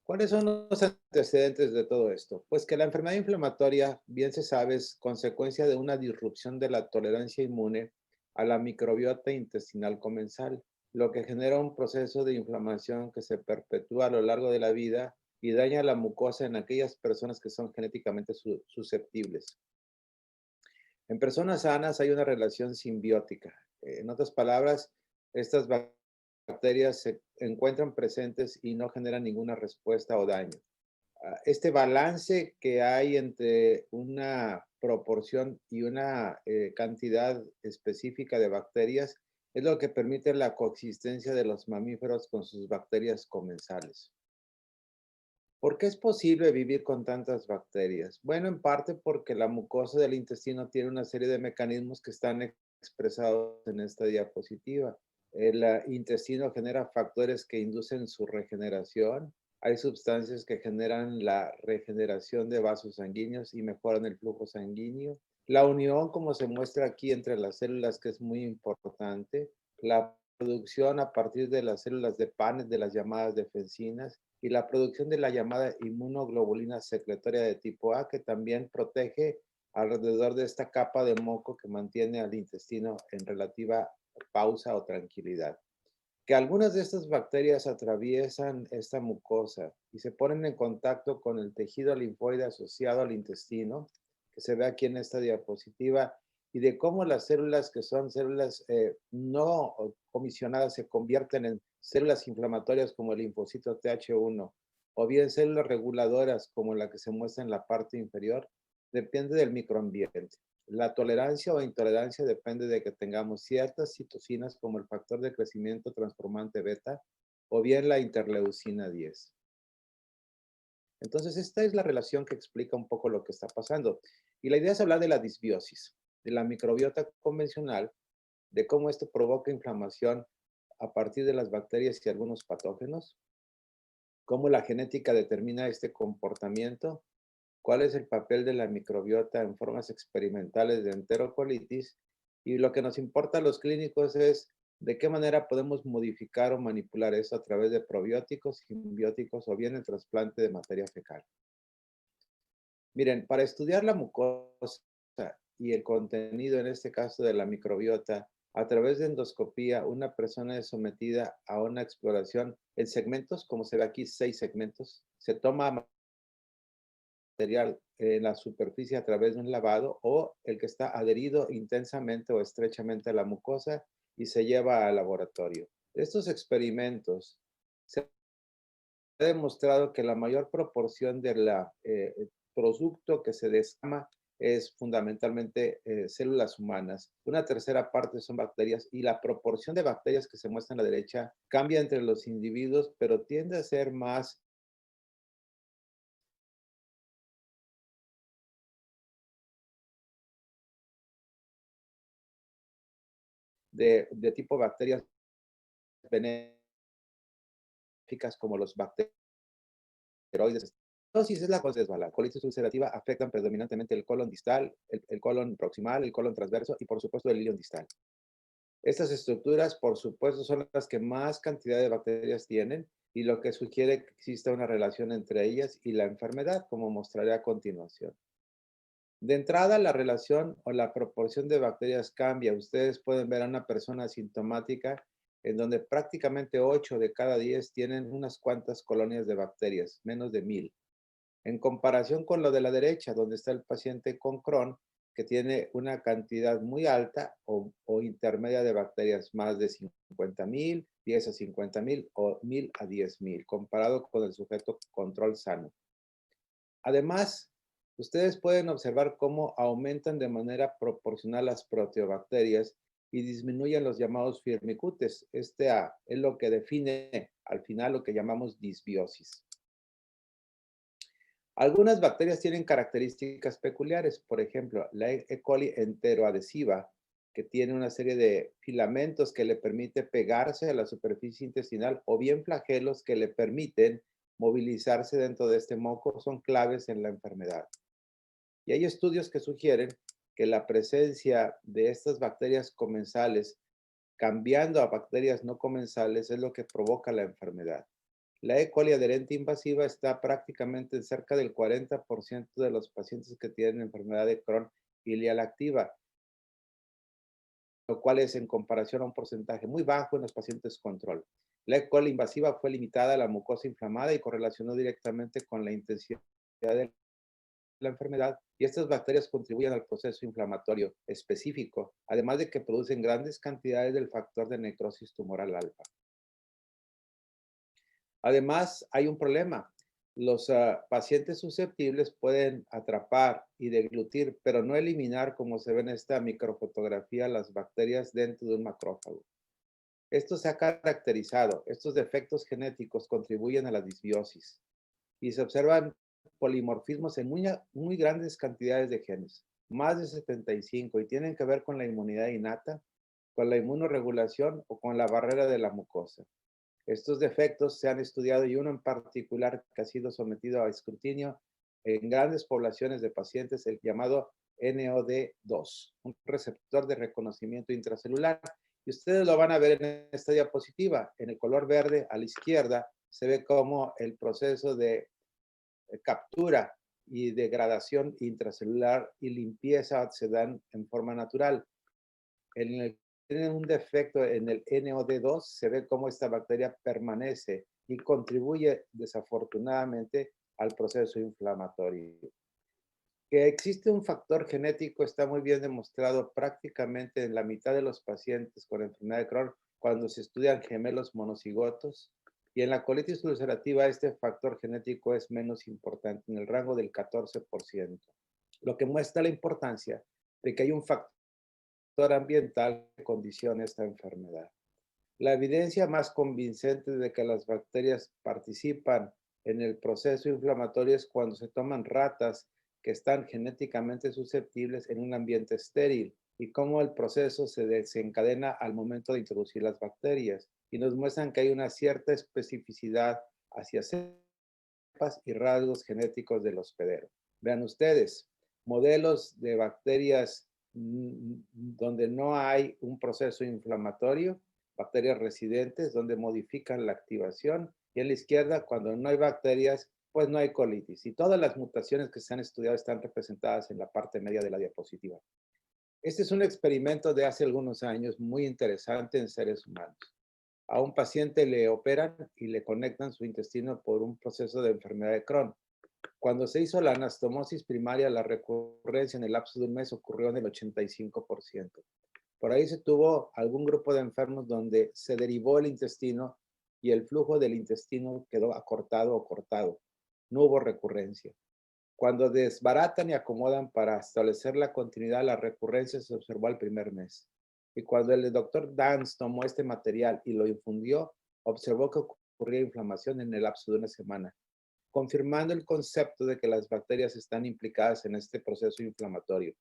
Speaker 3: ¿Cuáles son los antecedentes de todo esto? Pues que la enfermedad inflamatoria, bien se sabe, es consecuencia de una disrupción de la tolerancia inmune a la microbiota intestinal comensal, lo que genera un proceso de inflamación que se perpetúa a lo largo de la vida y daña la mucosa en aquellas personas que son genéticamente susceptibles. En personas sanas hay una relación simbiótica. En otras palabras, estas bacterias se encuentran presentes y no generan ninguna respuesta o daño. Este balance que hay entre una proporción y una cantidad específica de bacterias es lo que permite la coexistencia de los mamíferos con sus bacterias comensales. ¿Por qué es posible vivir con tantas bacterias? Bueno, en parte porque la mucosa del intestino tiene una serie de mecanismos que están expresados en esta diapositiva. El intestino genera factores que inducen su regeneración. Hay sustancias que generan la regeneración de vasos sanguíneos y mejoran el flujo sanguíneo. La unión, como se muestra aquí, entre las células, que es muy importante. La producción a partir de las células de Paneth de las llamadas defensinas y la producción de la llamada inmunoglobulina secretoria de tipo A, que también protege alrededor de esta capa de moco que mantiene al intestino en relativa pausa o tranquilidad. Que algunas de estas bacterias atraviesan esta mucosa y se ponen en contacto con el tejido linfoide asociado al intestino, que se ve aquí en esta diapositiva, y de cómo las células que son células no comisionadas se convierten en células inflamatorias como el linfocito Th1 o bien células reguladoras como la que se muestra en la parte inferior, depende del microambiente. La tolerancia o intolerancia depende de que tengamos ciertas citocinas como el factor de crecimiento transformante beta o bien la interleucina 10. Entonces, esta es la relación que explica un poco lo que está pasando. Y la idea es hablar de la disbiosis, de la microbiota convencional, de cómo esto provoca inflamación a partir de las bacterias y algunos patógenos, cómo la genética determina este comportamiento, cuál es el papel de la microbiota en formas experimentales de enterocolitis, y lo que nos importa a los clínicos es de qué manera podemos modificar o manipular eso a través de probióticos, simbióticos o bien el trasplante de materia fecal. Miren, para estudiar la mucosa y el contenido, en este caso de la microbiota, a través de endoscopía, una persona es sometida a una exploración en segmentos, como se ve aquí, 6 segmentos. Se toma material en la superficie a través de un lavado o el que está adherido intensamente o estrechamente a la mucosa y se lleva al laboratorio. Estos experimentos se ha demostrado que la mayor proporción del producto que se descama es fundamentalmente células humanas. Una tercera parte son bacterias y la proporción de bacterias que se muestra a la derecha cambia entre los individuos, pero tiende a ser más de tipo bacterias benéficas como los bacterias. La cirrosis es la desbalance. La colitis ulcerativa afectan predominantemente el colon distal, el colon proximal, el colon transverso y por supuesto el ilion distal. Estas estructuras, por supuesto, son las que más cantidad de bacterias tienen y lo que sugiere que exista una relación entre ellas y la enfermedad, como mostraré a continuación. De entrada, la relación o la proporción de bacterias cambia. Ustedes pueden ver a una persona asintomática en donde prácticamente 8 de cada 10 tienen unas cuantas colonias de bacterias, menos de 1000. en comparación con lo de la derecha, donde está el paciente con Crohn, que tiene una cantidad muy alta o intermedia de bacterias, más de 50,000, 10 a 50,000 o 1,000 a 10,000, comparado con el sujeto control sano. Además, ustedes pueden observar cómo aumentan de manera proporcional las proteobacterias y disminuyen los llamados firmicutes. Es lo que define al final lo que llamamos disbiosis. Algunas bacterias tienen características peculiares, por ejemplo, la E. coli enteroadhesiva, que tiene una serie de filamentos que le permite pegarse a la superficie intestinal, o bien flagelos que le permiten movilizarse dentro de este moco, son claves en la enfermedad. Y hay estudios que sugieren que la presencia de estas bacterias comensales cambiando a bacterias no comensales es lo que provoca la enfermedad. La E. coli adherente invasiva está prácticamente en cerca del 40% de los pacientes que tienen enfermedad de Crohn ileal activa, lo cual es en comparación a un porcentaje muy bajo en los pacientes control. La E. coli invasiva fue limitada a la mucosa inflamada y correlacionó directamente con la intensidad de la enfermedad, y estas bacterias contribuyen al proceso inflamatorio específico, además de que producen grandes cantidades del factor de necrosis tumoral alfa. Además, hay un problema. Los pacientes susceptibles pueden atrapar y deglutir, pero no eliminar, como se ve en esta microfotografía, las bacterias dentro de un macrófago. Esto se ha caracterizado. Estos defectos genéticos contribuyen a la disbiosis y se observan polimorfismos en muy grandes cantidades de genes, más de 75, y tienen que ver con la inmunidad innata, con la inmunorregulación o con la barrera de la mucosa. Estos defectos se han estudiado y uno en particular que ha sido sometido a escrutinio en grandes poblaciones de pacientes, el llamado NOD2, un receptor de reconocimiento intracelular. Y ustedes lo van a ver en esta diapositiva. En el color verde a la izquierda se ve cómo el proceso de captura y degradación intracelular y limpieza se dan en forma natural. En el tienen un defecto en el NOD2, se ve cómo esta bacteria permanece y contribuye desafortunadamente al proceso inflamatorio. Que existe un factor genético está muy bien demostrado prácticamente en la mitad de los pacientes con enfermedad de Crohn cuando se estudian gemelos monocigotos, y en la colitis ulcerativa este factor genético es menos importante, en el rango del 14%, lo que muestra la importancia de que hay un factor ambiental que condiciona esta enfermedad. La evidencia más convincente de que las bacterias participan en el proceso inflamatorio es cuando se toman ratas que están genéticamente susceptibles en un ambiente estéril y cómo el proceso se desencadena al momento de introducir las bacterias, y nos muestran que hay una cierta especificidad hacia cepas y rasgos genéticos del hospedero. Vean ustedes, modelos de bacterias donde no hay un proceso inflamatorio, bacterias residentes donde modifican la activación, y en la izquierda, cuando no hay bacterias, pues no hay colitis. Y todas las mutaciones que se han estudiado están representadas en la parte media de la diapositiva. Este es un experimento de hace algunos años muy interesante en seres humanos. A un paciente le operan y le conectan su intestino por un proceso de enfermedad de Crohn. Cuando se hizo la anastomosis primaria, la recurrencia en el lapso de un mes ocurrió en el 85%. Por ahí se tuvo algún grupo de enfermos donde se derivó el intestino y el flujo del intestino quedó acortado o cortado. No hubo recurrencia. Cuando desbaratan y acomodan para establecer la continuidad, la recurrencia se observó al primer mes. Y cuando el doctor Dance tomó este material y lo infundió, observó que ocurría inflamación en el lapso de una semana, confirmando el concepto de que las bacterias están implicadas en este proceso inflamatorio.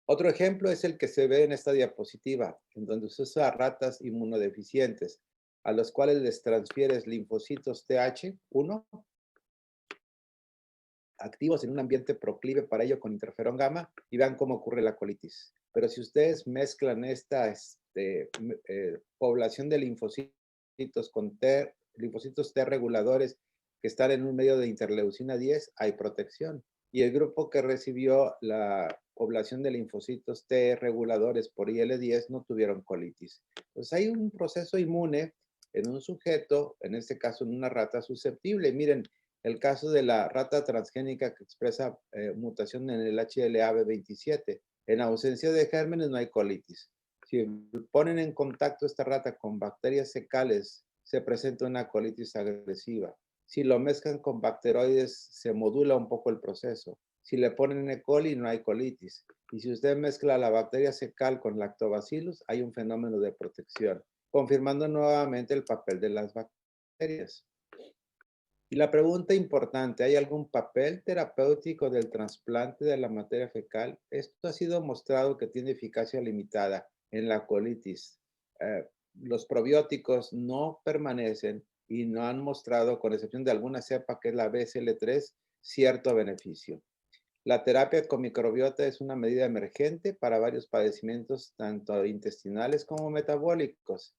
Speaker 3: Otro ejemplo es el que se ve en esta diapositiva, en donde se usa a ratas inmunodeficientes, a los cuales les transfieres linfocitos TH1 activos en un ambiente proclive para ello con interferón gamma, y vean cómo ocurre la colitis. Pero si ustedes mezclan esta población de linfocitos con linfocitos T reguladores que están en un medio de interleucina 10, hay protección. Y el grupo que recibió la población de linfocitos T reguladores por IL-10 no tuvieron colitis. Entonces hay un proceso inmune en un sujeto, en este caso en una rata susceptible. Miren, El caso de la rata transgénica que expresa mutación en el HLA-B27. En ausencia de gérmenes no hay colitis. Si ponen en contacto esta rata con bacterias fecales, se presenta una colitis agresiva. Si lo mezclan con bacteroides, se modula un poco el proceso. Si le ponen E. coli, no hay colitis. Y si usted mezcla la bacteria fecal con lactobacillus, hay un fenómeno de protección, confirmando nuevamente el papel de las bacterias. Y la pregunta importante, ¿hay algún papel terapéutico del trasplante de la materia fecal? Esto ha sido mostrado que tiene eficacia limitada en la colitis. Los probióticos no permanecen y no han mostrado, con excepción de alguna cepa que es la BSL3, cierto beneficio. La terapia con microbiota es una medida emergente para varios padecimientos, tanto intestinales como metabólicos,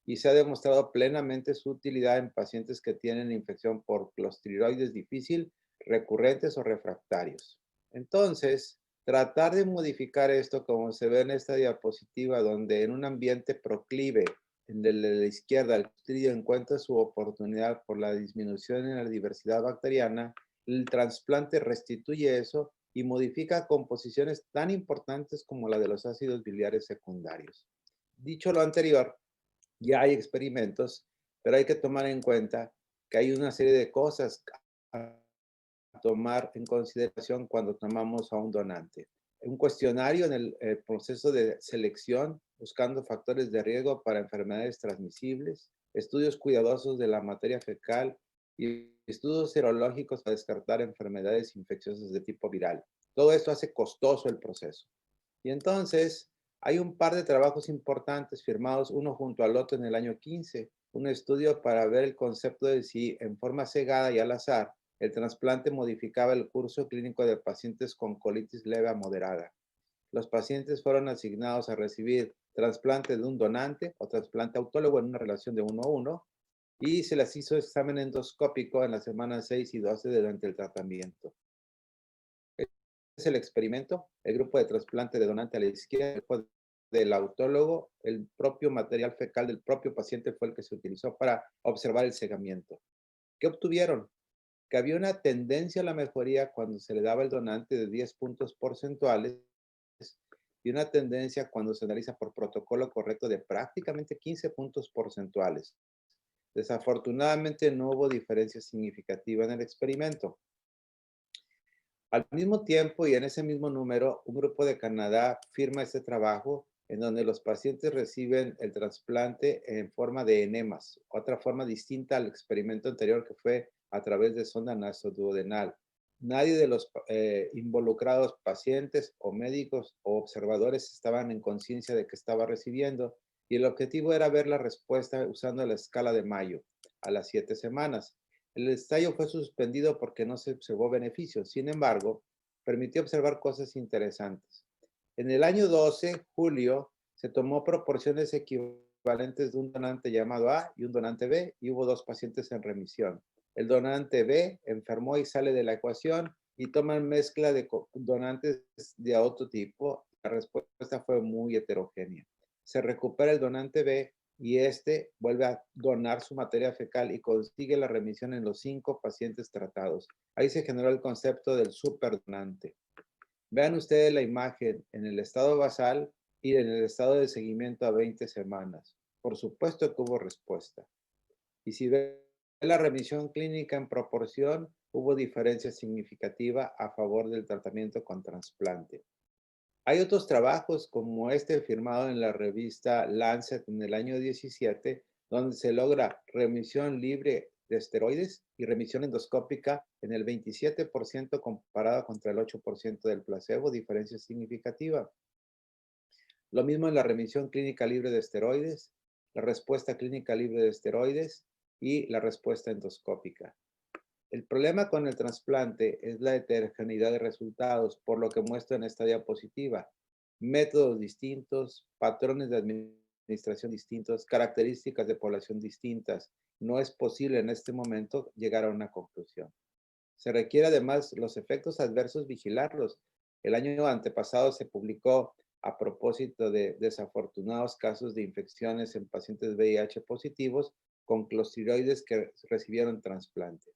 Speaker 3: y se ha demostrado plenamente su utilidad en pacientes que tienen infección por clostridoides difícil, recurrentes o refractarios. Entonces, tratar de modificar esto, como se ve en esta diapositiva, donde en un ambiente proclive, en el de la izquierda, el clostridio encuentra su oportunidad por la disminución en la diversidad bacteriana, el trasplante restituye eso y modifica composiciones tan importantes como la de los ácidos biliares secundarios. Dicho lo anterior, ya hay experimentos, pero hay que tomar en cuenta que hay una serie de cosas a tomar en consideración cuando tomamos a un donante. Un cuestionario en el proceso de selección, buscando factores de riesgo para enfermedades transmisibles, estudios cuidadosos de la materia fecal y estudios serológicos para descartar enfermedades infecciosas de tipo viral. Todo esto hace costoso el proceso. Y entonces, hay un par de trabajos importantes firmados uno junto al otro en el año 15, un estudio para ver el concepto de si en forma cegada y al azar el trasplante modificaba el curso clínico de pacientes con colitis leve a moderada. Los pacientes fueron asignados a recibir trasplante de un donante o trasplante autólogo en una relación de 1 a 1 y se les hizo examen endoscópico en las semanas 6 y 12 durante el tratamiento. Es el experimento, el grupo de trasplante de donante a la izquierda, el grupo del autólogo, el propio material fecal del propio paciente fue el que se utilizó para observar el cegamiento. ¿Qué obtuvieron? Que había una tendencia a la mejoría cuando se le daba el donante de 10 puntos porcentuales y una tendencia cuando se analiza por protocolo correcto de prácticamente 15 puntos porcentuales. Desafortunadamente no hubo diferencia significativa en el experimento. Al mismo tiempo y en ese mismo número, un grupo de Canadá firma este trabajo en donde los pacientes reciben el trasplante en forma de enemas, otra forma distinta al experimento anterior que fue a través de sonda nasoduodenal. Nadie de los involucrados pacientes o médicos o observadores estaban en conciencia de que estaba recibiendo y el objetivo era ver la respuesta usando la escala de Mayo a las 7 semanas. El ensayo fue suspendido porque no se observó beneficios. Sin embargo, permitió observar cosas interesantes. En el año 12, julio, se tomó proporciones equivalentes de un donante llamado A y un donante B y hubo 2 pacientes en remisión. El donante B enfermó y sale de la ecuación y toman mezcla de donantes de otro tipo. La respuesta fue muy heterogénea. Se recupera el donante B y este vuelve a donar su materia fecal y consigue la remisión en los 5 pacientes tratados. Ahí se generó el concepto del superdonante. Vean ustedes la imagen en el estado basal y en el estado de seguimiento a 20 semanas. Por supuesto que hubo respuesta. Y si ve la remisión clínica en proporción, hubo diferencia significativa a favor del tratamiento con trasplante. Hay otros trabajos como este firmado en la revista Lancet en el año 17, donde se logra remisión libre de esteroides y remisión endoscópica en el 27% comparado contra el 8% del placebo, diferencia significativa. Lo mismo en la remisión clínica libre de esteroides, la respuesta clínica libre de esteroides y la respuesta endoscópica. El problema con el trasplante es la heterogeneidad de resultados, por lo que muestro en esta diapositiva. Métodos distintos, patrones de administración distintos, características de población distintas. No es posible en este momento llegar a una conclusión. Se requiere además los efectos adversos vigilarlos. El año antepasado se publicó a propósito de desafortunados casos de infecciones en pacientes VIH positivos con clostridoides que recibieron trasplante.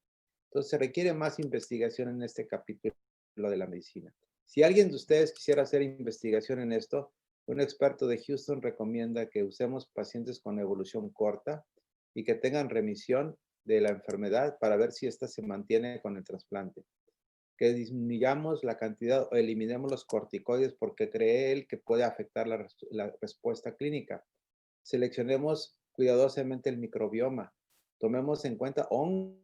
Speaker 3: Entonces se requiere más investigación en este capítulo de la medicina. Si alguien de ustedes quisiera hacer investigación en esto, un experto de Houston recomienda que usemos pacientes con evolución corta y que tengan remisión de la enfermedad para ver si ésta se mantiene con el trasplante. Que disminuyamos la cantidad o eliminemos los corticoides porque cree él que puede afectar la respuesta clínica. Seleccionemos cuidadosamente el microbioma. Tomemos en cuenta hongos,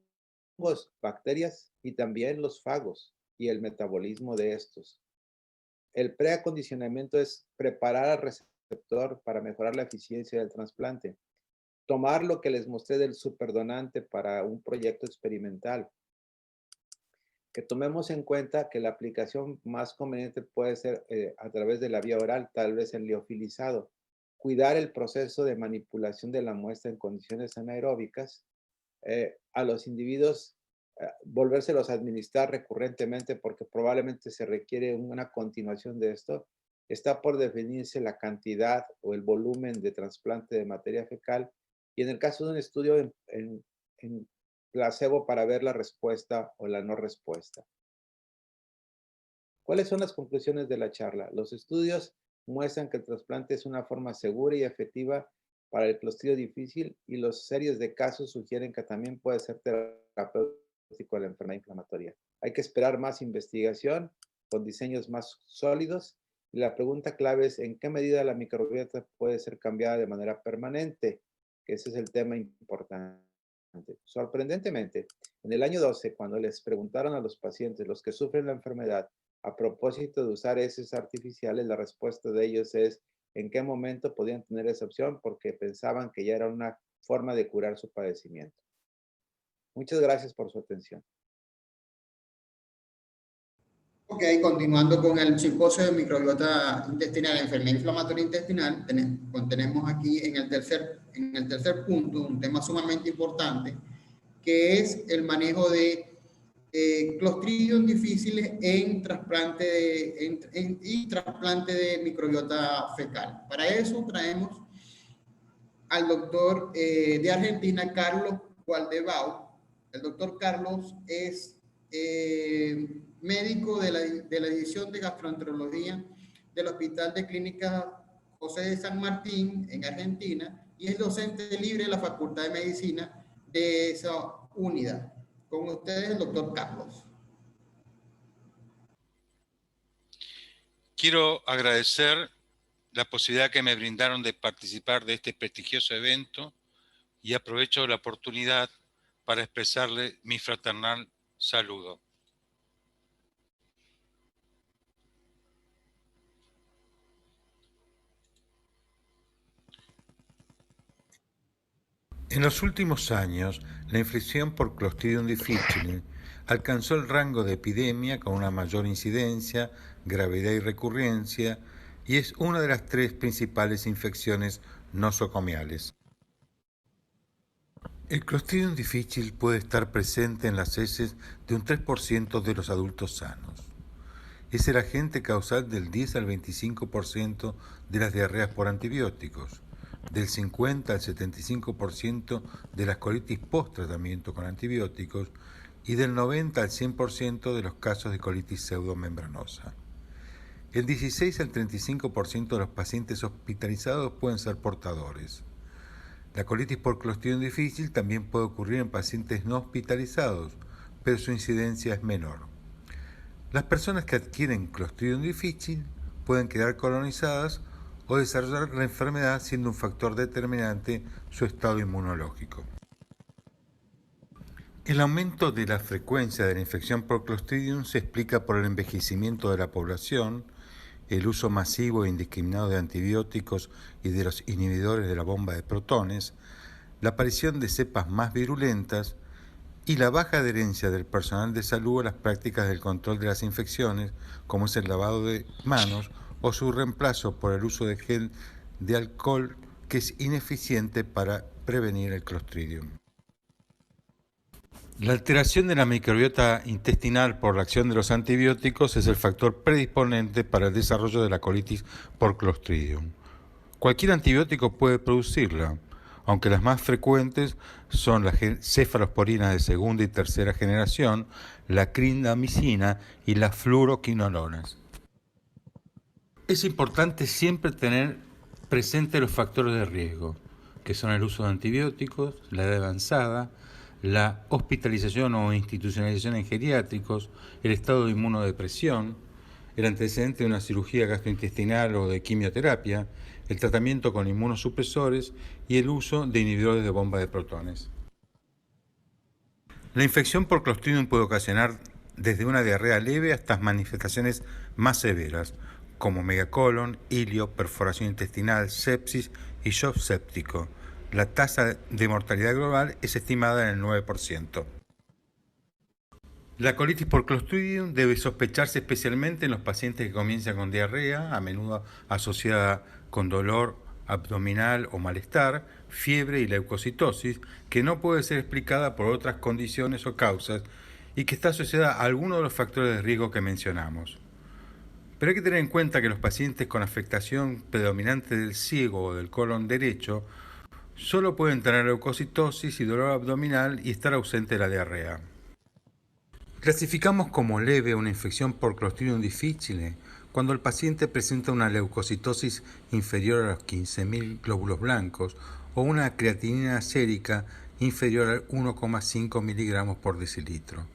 Speaker 3: bacterias y también los fagos y el metabolismo de estos. El preacondicionamiento es preparar al receptor para mejorar la eficiencia del trasplante. Tomar lo que les mostré del superdonante para un proyecto experimental. Que tomemos en cuenta que la aplicación más conveniente puede ser a través de la vía oral, tal vez el liofilizado. Cuidar el proceso de manipulación de la muestra en condiciones anaeróbicas. A los individuos, volvérselos a administrar recurrentemente porque probablemente se requiere una continuación de esto. Está por definirse la cantidad o el volumen de trasplante de materia fecal y en el caso de un estudio en placebo para ver la respuesta o la no respuesta. ¿Cuáles son las conclusiones de la charla? Los estudios muestran que el trasplante es una forma segura y efectiva para el clostridio difícil y los series de casos sugieren que también puede ser terapéutico la enfermedad inflamatoria. Hay que esperar más investigación con diseños más sólidos y la pregunta clave es ¿en qué medida la microbiota puede ser cambiada de manera permanente? Que ese es el tema importante. Sorprendentemente, en el año 12, cuando les preguntaron a los pacientes, los que sufren la enfermedad, a propósito de usar heces artificiales, la respuesta de ellos es en qué momento podían tener esa opción porque pensaban que ya era una forma de curar su padecimiento. Muchas gracias por su atención.
Speaker 1: Ok, continuando con el simposio de microbiota intestinal, enfermedad inflamatoria intestinal, tenemos aquí en el tercer punto un tema sumamente importante, que es el manejo de clostridium difíciles en trasplante de microbiota fecal. Para eso traemos al doctor de Argentina, Carlos Gualdebau. El doctor Carlos es médico de la división de gastroenterología del Hospital de Clínica José de San Martín en Argentina y es docente libre de la Facultad de Medicina de esa unidad. Con ustedes el doctor Carlos.
Speaker 4: Quiero agradecer la posibilidad que me brindaron de participar de este prestigioso evento y aprovecho la oportunidad para expresarle mi fraternal saludo. En los últimos años, la infección por Clostridium difficile alcanzó el rango de epidemia con una mayor incidencia, gravedad y recurrencia, y es una de las 3 principales infecciones nosocomiales. El Clostridium difficile puede estar presente en las heces de un 3% de los adultos sanos. Es el agente causal del 10 al 25% de las diarreas por antibióticos, del 50 al 75% de las colitis post-tratamiento con antibióticos y del 90 al 100% de los casos de colitis pseudomembranosa. El 16 al 35% de los pacientes hospitalizados pueden ser portadores. La colitis por Clostridium difficile también puede ocurrir en pacientes no hospitalizados, pero su incidencia es menor. Las personas que adquieren Clostridium difficile pueden quedar colonizadas o desarrollar la enfermedad siendo un factor determinante su estado inmunológico. El aumento de la frecuencia de la infección por Clostridium se explica por el envejecimiento de la población, el uso masivo e indiscriminado de antibióticos y de los inhibidores de la bomba de protones, la aparición de cepas más virulentas y la baja adherencia del personal de salud a las prácticas del control de las infecciones, como es el lavado de manos o su reemplazo por el uso de gel de alcohol, que es ineficiente para prevenir el Clostridium. La alteración de la microbiota intestinal por la acción de los antibióticos es el factor predisponente para el desarrollo de la colitis por Clostridium. Cualquier antibiótico puede producirla. aunque las más frecuentes son las cefalosporinas de segunda y tercera generación, la clindamicina y las fluoroquinolonas. Es importante siempre tener presente los factores de riesgo, que son el uso de antibióticos, la edad avanzada, la hospitalización o institucionalización en geriátricos, el estado de inmunodepresión, el antecedente de una cirugía gastrointestinal o de quimioterapia, el tratamiento con inmunosupresores y el uso de inhibidores de bomba de protones. La infección por Clostridium puede ocasionar desde una diarrea leve hasta manifestaciones más severas, como megacolon, hilio, perforación intestinal, sepsis y shock séptico. La tasa de mortalidad global es estimada en el 9%. La colitis por Clostridium debe sospecharse especialmente en los pacientes que comienzan con diarrea, a menudo asociada con dolor abdominal o malestar, fiebre y leucocitosis, que no puede ser explicada por otras condiciones o causas y que está asociada a alguno de los factores de riesgo que mencionamos. Pero hay que tener en cuenta que los pacientes con afectación predominante del ciego o del colon derecho solo pueden tener leucocitosis y dolor abdominal y estar ausente de la diarrea. Clasificamos como leve una infección por Clostridium difficile cuando el paciente presenta una leucocitosis inferior a los 15.000 glóbulos blancos o una creatinina sérica inferior a 1,5 miligramos por decilitro.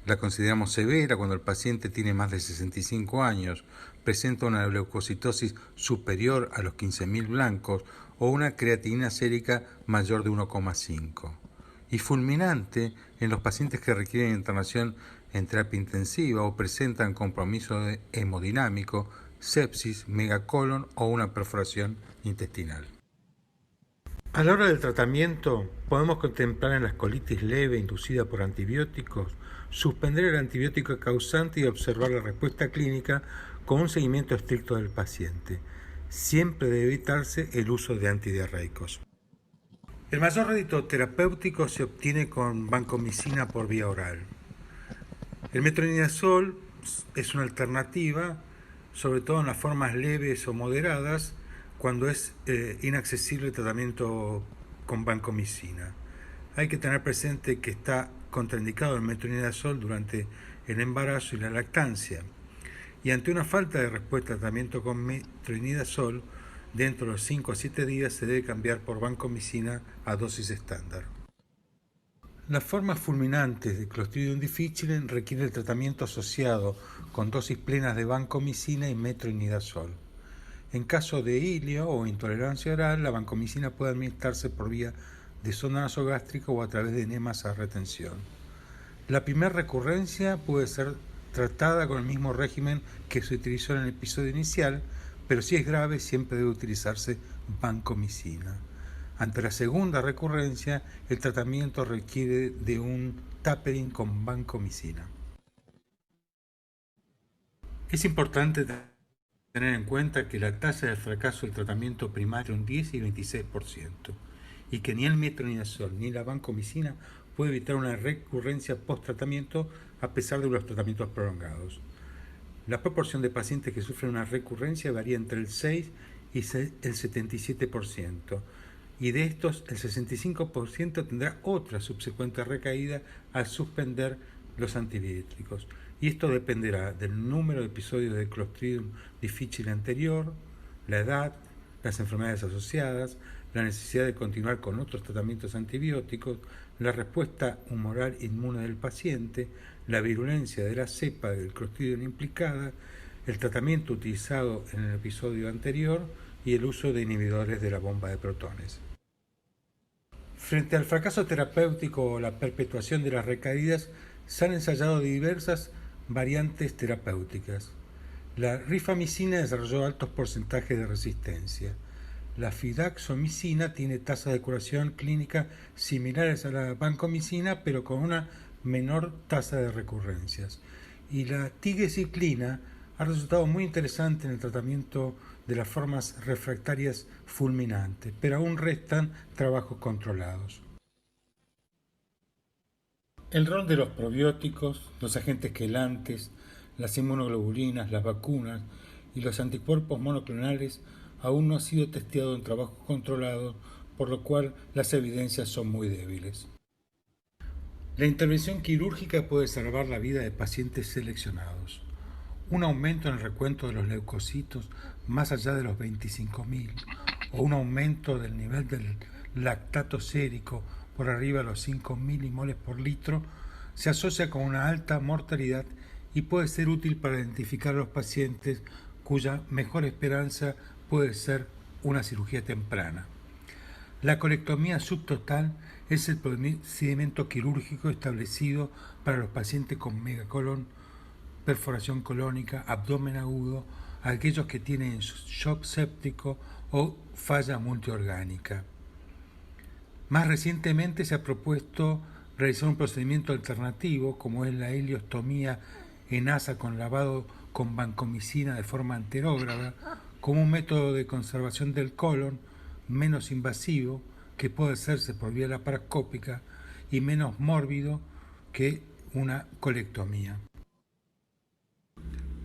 Speaker 4: La consideramos severa cuando el paciente tiene más de 65 años, presenta una leucocitosis superior a los 15.000 blancos o una creatinina sérica mayor de 1,5. Y fulminante en los pacientes que requieren internación en terapia intensiva o presentan compromiso hemodinámico, sepsis, megacolon o una perforación intestinal. A la hora del tratamiento, podemos contemplar en la colitis leve inducida por antibióticos, suspender el antibiótico causante y observar la respuesta clínica con un seguimiento estricto del paciente. Siempre debe evitarse el uso de antidiarreicos. El mayor rédito terapéutico se obtiene con vancomicina por vía oral. El metronidazol es una alternativa, sobre todo en las formas leves o moderadas, cuando es inaccesible el tratamiento con vancomicina. Hay que tener presente que está contraindicado el metronidazol durante el embarazo y la lactancia. Y ante una falta de respuesta al tratamiento con metronidazol, dentro de los 5 a 7 días se debe cambiar por vancomicina a dosis estándar. Las formas fulminantes de Clostridium difficile requieren el tratamiento asociado con dosis plenas de vancomicina y metronidazol. En caso de hilio o intolerancia oral, la vancomicina puede administrarse por vía de sonda nasogástrica o a través de enemas a retención. La primera recurrencia puede ser tratada con el mismo régimen que se utilizó en el episodio inicial, pero si es grave siempre debe utilizarse vancomicina. Ante la segunda recurrencia, el tratamiento requiere de un tapering con vancomicina. Es importante tener en cuenta que la tasa de fracaso del tratamiento primario es un 10 y 26%, y que ni el metronidazol ni la vancomicina puede evitar una recurrencia post-tratamiento a pesar de los tratamientos prolongados. La proporción de pacientes que sufren una recurrencia varía entre el 6 y el 77%, y de estos el 65% tendrá otra subsecuente recaída al suspender los antibióticos. Y esto dependerá del número de episodios de Clostridium difficile anterior, la edad, las enfermedades asociadas, la necesidad de continuar con otros tratamientos antibióticos, la respuesta humoral inmune del paciente, la virulencia de la cepa del Clostridium implicada, el tratamiento utilizado en el episodio anterior y el uso de inhibidores de la bomba de protones. Frente al fracaso terapéutico o la perpetuación de las recaídas, se han ensayado diversas variantes terapéuticas. La rifamicina desarrolló altos porcentajes de resistencia. La fidaxomicina tiene tasas de curación clínica similares a la vancomicina, pero con una menor tasa de recurrencias. Y la tigecyclina ha resultado muy interesante en el tratamiento de las formas refractarias fulminantes, pero aún restan trabajos controlados. El rol de los probióticos, los agentes quelantes, las inmunoglobulinas, las vacunas y los anticuerpos monoclonales aún no ha sido testeado en trabajos controlados por lo cual las evidencias son muy débiles. La intervención quirúrgica puede salvar la vida de pacientes seleccionados. Un aumento en el recuento de los leucocitos más allá de los 25.000 o un aumento del nivel del lactato sérico por arriba de los 5 milimoles por litro se asocia con una alta mortalidad y puede ser útil para identificar a los pacientes cuya mejor esperanza puede ser una cirugía temprana. La colectomía subtotal es el procedimiento quirúrgico establecido para los pacientes con megacolon, perforación colónica, abdomen agudo, aquellos que tienen shock séptico o falla multiorgánica. Más recientemente se ha propuesto realizar un procedimiento alternativo como es la ileostomía en asa con lavado con vancomicina de forma anterógrada como un método de conservación del colon menos invasivo que puede hacerse por vía laparoscópica y menos mórbido que una colectomía.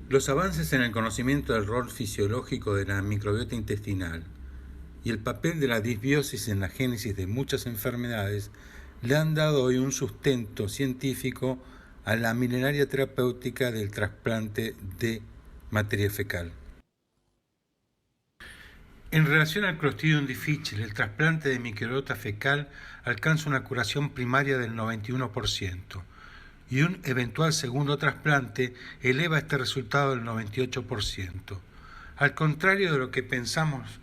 Speaker 4: Los avances en el conocimiento del rol fisiológico de la microbiota intestinal y el papel de la disbiosis en la génesis de muchas enfermedades le han dado hoy un sustento científico a la milenaria terapéutica del trasplante de materia fecal. En relación al Clostridium difficile, el trasplante de microbiota fecal alcanza una curación primaria del 91% y un eventual segundo trasplante eleva este resultado del 98%. Al contrario de lo que pensamos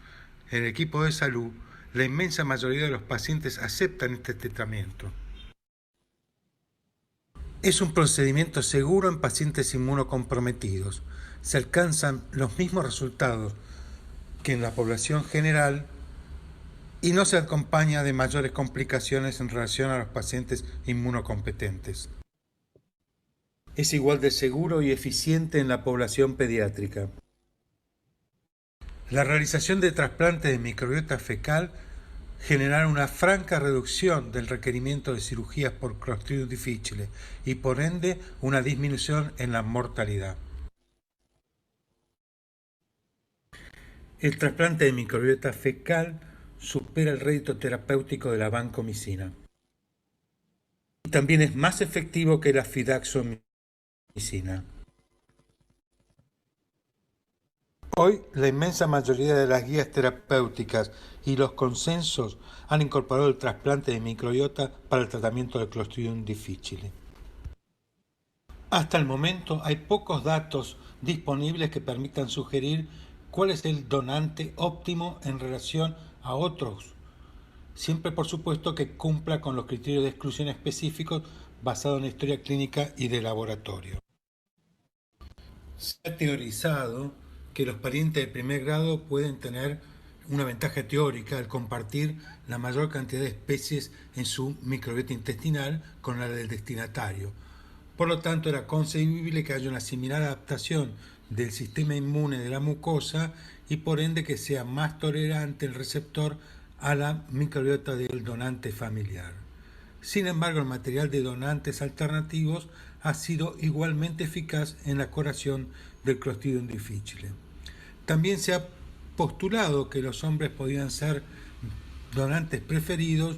Speaker 4: en el equipo de salud, la inmensa mayoría de los pacientes aceptan este tratamiento. Es un procedimiento seguro en pacientes inmunocomprometidos. Se alcanzan los mismos resultados que en la población general y no se acompaña de mayores complicaciones en relación a los pacientes inmunocompetentes. Es igual de seguro y eficiente en la población pediátrica. La realización de trasplantes de microbiota fecal generará una franca reducción del requerimiento de cirugías por Clostridium difficile y por ende una disminución en la mortalidad. El trasplante de microbiota fecal supera el rédito terapéutico de la vancomicina. Y también es más efectivo que la fidaxomicina. Hoy, la inmensa mayoría de las guías terapéuticas y los consensos han incorporado el trasplante de microbiota para el tratamiento del Clostridium difficile. Hasta el momento hay pocos datos disponibles que permitan sugerir cuál es el donante óptimo en relación a otros, siempre por supuesto que cumpla con los criterios de exclusión específicos basados en la historia clínica y de laboratorio. Se ha teorizado que los parientes de primer grado pueden tener una ventaja teórica al compartir la mayor cantidad de especies en su microbiota intestinal con la del destinatario. Por lo tanto, era concebible que haya una similar adaptación del sistema inmune de la mucosa y por ende que sea más tolerante el receptor a la microbiota del donante familiar. Sin embargo, el material de donantes alternativos ha sido igualmente eficaz en la curación del Clostridium difficile. También se ha postulado que los hombres podían ser donantes preferidos,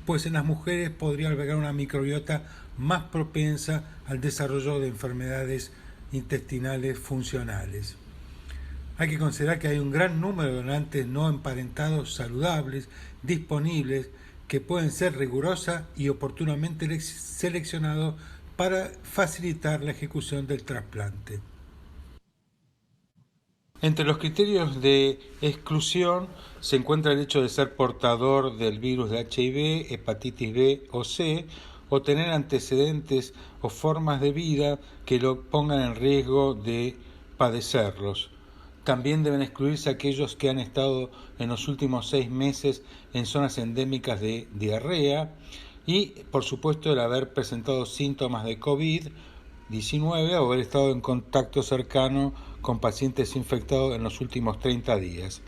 Speaker 4: pues en las mujeres podría albergar una microbiota más propensa al desarrollo de enfermedades intestinales funcionales. Hay que considerar que hay un gran número de donantes no emparentados saludables disponibles que pueden ser rigurosa y oportunamente seleccionados para facilitar la ejecución del trasplante. Entre los criterios de exclusión se encuentra el hecho de ser portador del virus de HIV, hepatitis B o C, o tener antecedentes o formas de vida que lo pongan en riesgo de padecerlos. También deben excluirse aquellos que han estado en los últimos 6 meses en zonas endémicas de diarrea y, por supuesto, el haber presentado síntomas de COVID-19 o haber estado en contacto cercano con pacientes infectados en los últimos 30 días.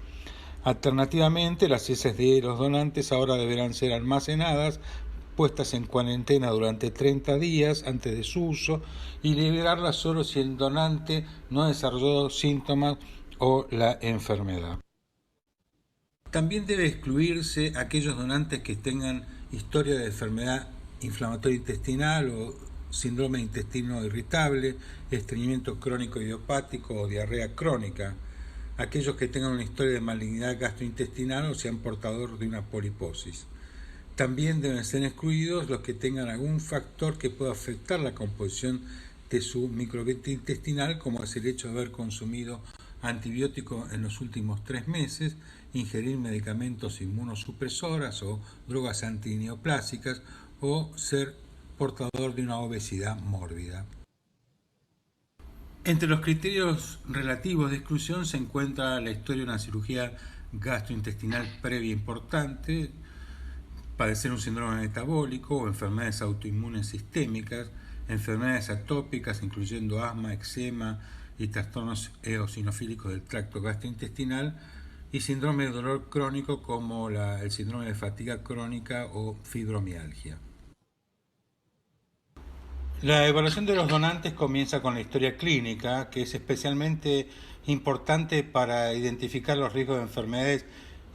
Speaker 4: Alternativamente, las heces de los donantes ahora deberán ser almacenadas, puestas en cuarentena durante 30 días antes de su uso y liberarlas solo si el donante no ha desarrollado síntomas o la enfermedad. También debe excluirse aquellos donantes que tengan historia de enfermedad inflamatoria intestinal o síndrome de intestino irritable, estreñimiento crónico idiopático o diarrea crónica, aquellos que tengan una historia de malignidad gastrointestinal o sean portadores de una poliposis. También deben ser excluidos los que tengan algún factor que pueda afectar la composición de su microbiota intestinal, como es el hecho de haber consumido antibióticos en los últimos 3 meses, ingerir medicamentos inmunosupresoras o drogas antineoplásicas o ser portador de una obesidad mórbida. Entre los criterios relativos de exclusión se encuentra la historia de una cirugía gastrointestinal previa importante, padecer un síndrome metabólico o enfermedades autoinmunes sistémicas, enfermedades atópicas incluyendo asma, eczema y trastornos eosinofílicos del tracto gastrointestinal, y síndrome de dolor crónico como el síndrome de fatiga crónica o fibromialgia. La evaluación de los donantes comienza con la historia clínica, que es especialmente importante para identificar los riesgos de enfermedades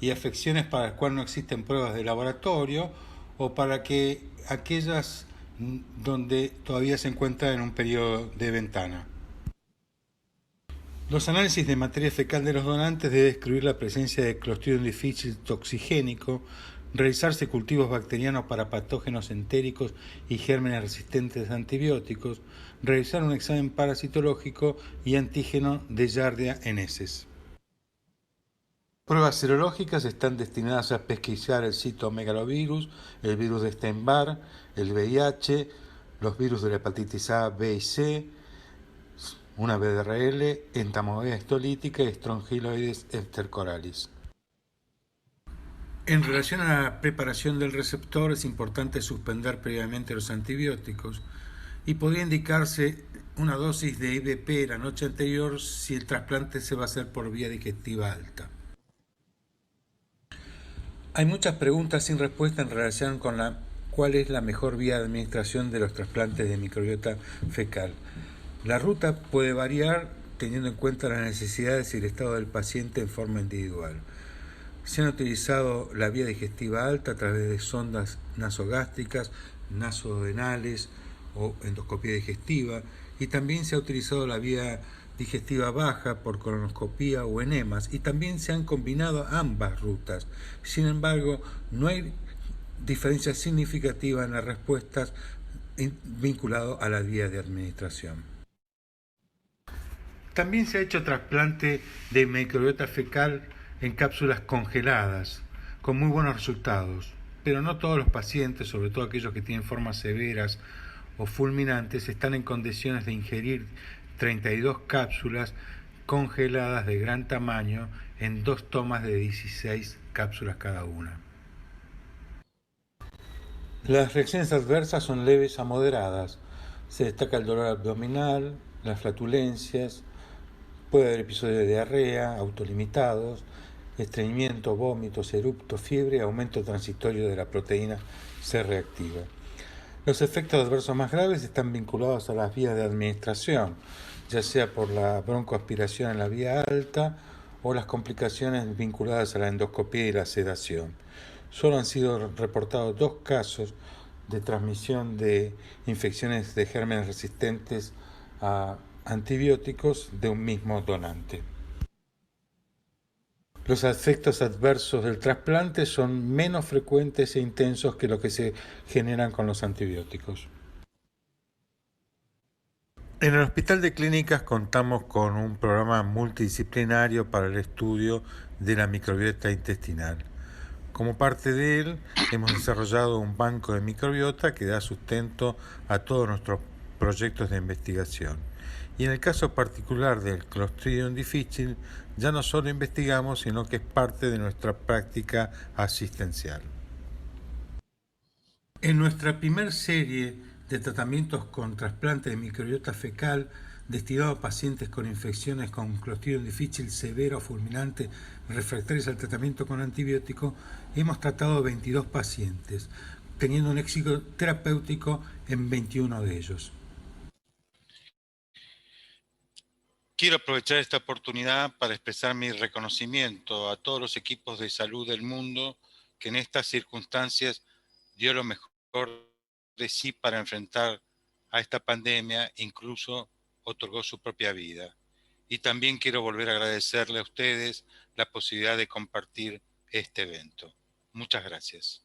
Speaker 4: y afecciones para las cuales no existen pruebas de laboratorio o para que aquellas donde todavía se encuentra en un periodo de ventana. Los análisis de materia fecal de los donantes deben excluir la presencia de Clostridium difficile toxigénico, realizarse cultivos bacterianos para patógenos entéricos y gérmenes resistentes a antibióticos, realizar un examen parasitológico y antígeno de Giardia en heces. Pruebas serológicas están destinadas a pesquisar el citomegalovirus, el virus de Epstein-Barr, el VIH, los virus de la hepatitis A, B y C, una BDRL, entamoeba histolítica y Strongyloides estercoralis. En relación a la preparación del receptor, es importante suspender previamente los antibióticos y podría indicarse una dosis de IVP la noche anterior si el trasplante se va a hacer por vía digestiva alta. Hay muchas preguntas sin respuesta en relación con cuál es la mejor vía de administración de los trasplantes de microbiota fecal. La ruta puede variar teniendo en cuenta las necesidades y el estado del paciente en forma individual. Se han utilizado la vía digestiva alta a través de sondas nasogástricas, nasodenales o endoscopía digestiva, y también se ha utilizado la vía digestiva baja por colonoscopía o enemas, y también se han combinado ambas rutas. Sin embargo, no hay diferencia significativa en las respuestas vinculado a la vía de administración. También se ha hecho trasplante de microbiota fecal en cápsulas congeladas, con muy buenos resultados, pero no todos los pacientes, sobre todo aquellos que tienen formas severas o fulminantes, están en condiciones de ingerir 32 cápsulas congeladas de gran tamaño en 2 tomas de 16 cápsulas cada una. Las reacciones adversas son leves a moderadas. Se destaca el dolor abdominal, las flatulencias, puede haber episodios de diarrea autolimitados, estreñimiento, vómitos, eruptos, fiebre y aumento transitorio de la proteína C reactiva. Los efectos adversos más graves están vinculados a las vías de administración, ya sea por la broncoaspiración en la vía alta o las complicaciones vinculadas a la endoscopía y la sedación. Solo han sido reportados 2 casos de transmisión de infecciones de gérmenes resistentes a antibióticos de un mismo donante. Los efectos adversos del trasplante son menos frecuentes e intensos que los que se generan con los antibióticos. En el Hospital de Clínicas contamos con un programa multidisciplinario para el estudio de la microbiota intestinal. Como parte de él, hemos desarrollado un banco de microbiota que da sustento a todos nuestros proyectos de investigación. Y en el caso particular del Clostridium difficile, ya no solo investigamos, sino que es parte de nuestra práctica asistencial. En nuestra primera serie de tratamientos con trasplante de microbiota fecal destinado a pacientes con infecciones con Clostridium difficile severa o fulminante refractarios al tratamiento con antibiótico, hemos tratado 22 pacientes, teniendo un éxito terapéutico en 21 de ellos. quiero aprovechar esta oportunidad para expresar mi reconocimiento a todos los equipos de salud del mundo que en estas circunstancias dio lo mejor de sí para enfrentar a esta pandemia, incluso otorgó su propia vida. Y también quiero volver a agradecerle a ustedes la posibilidad de compartir este evento. Muchas gracias.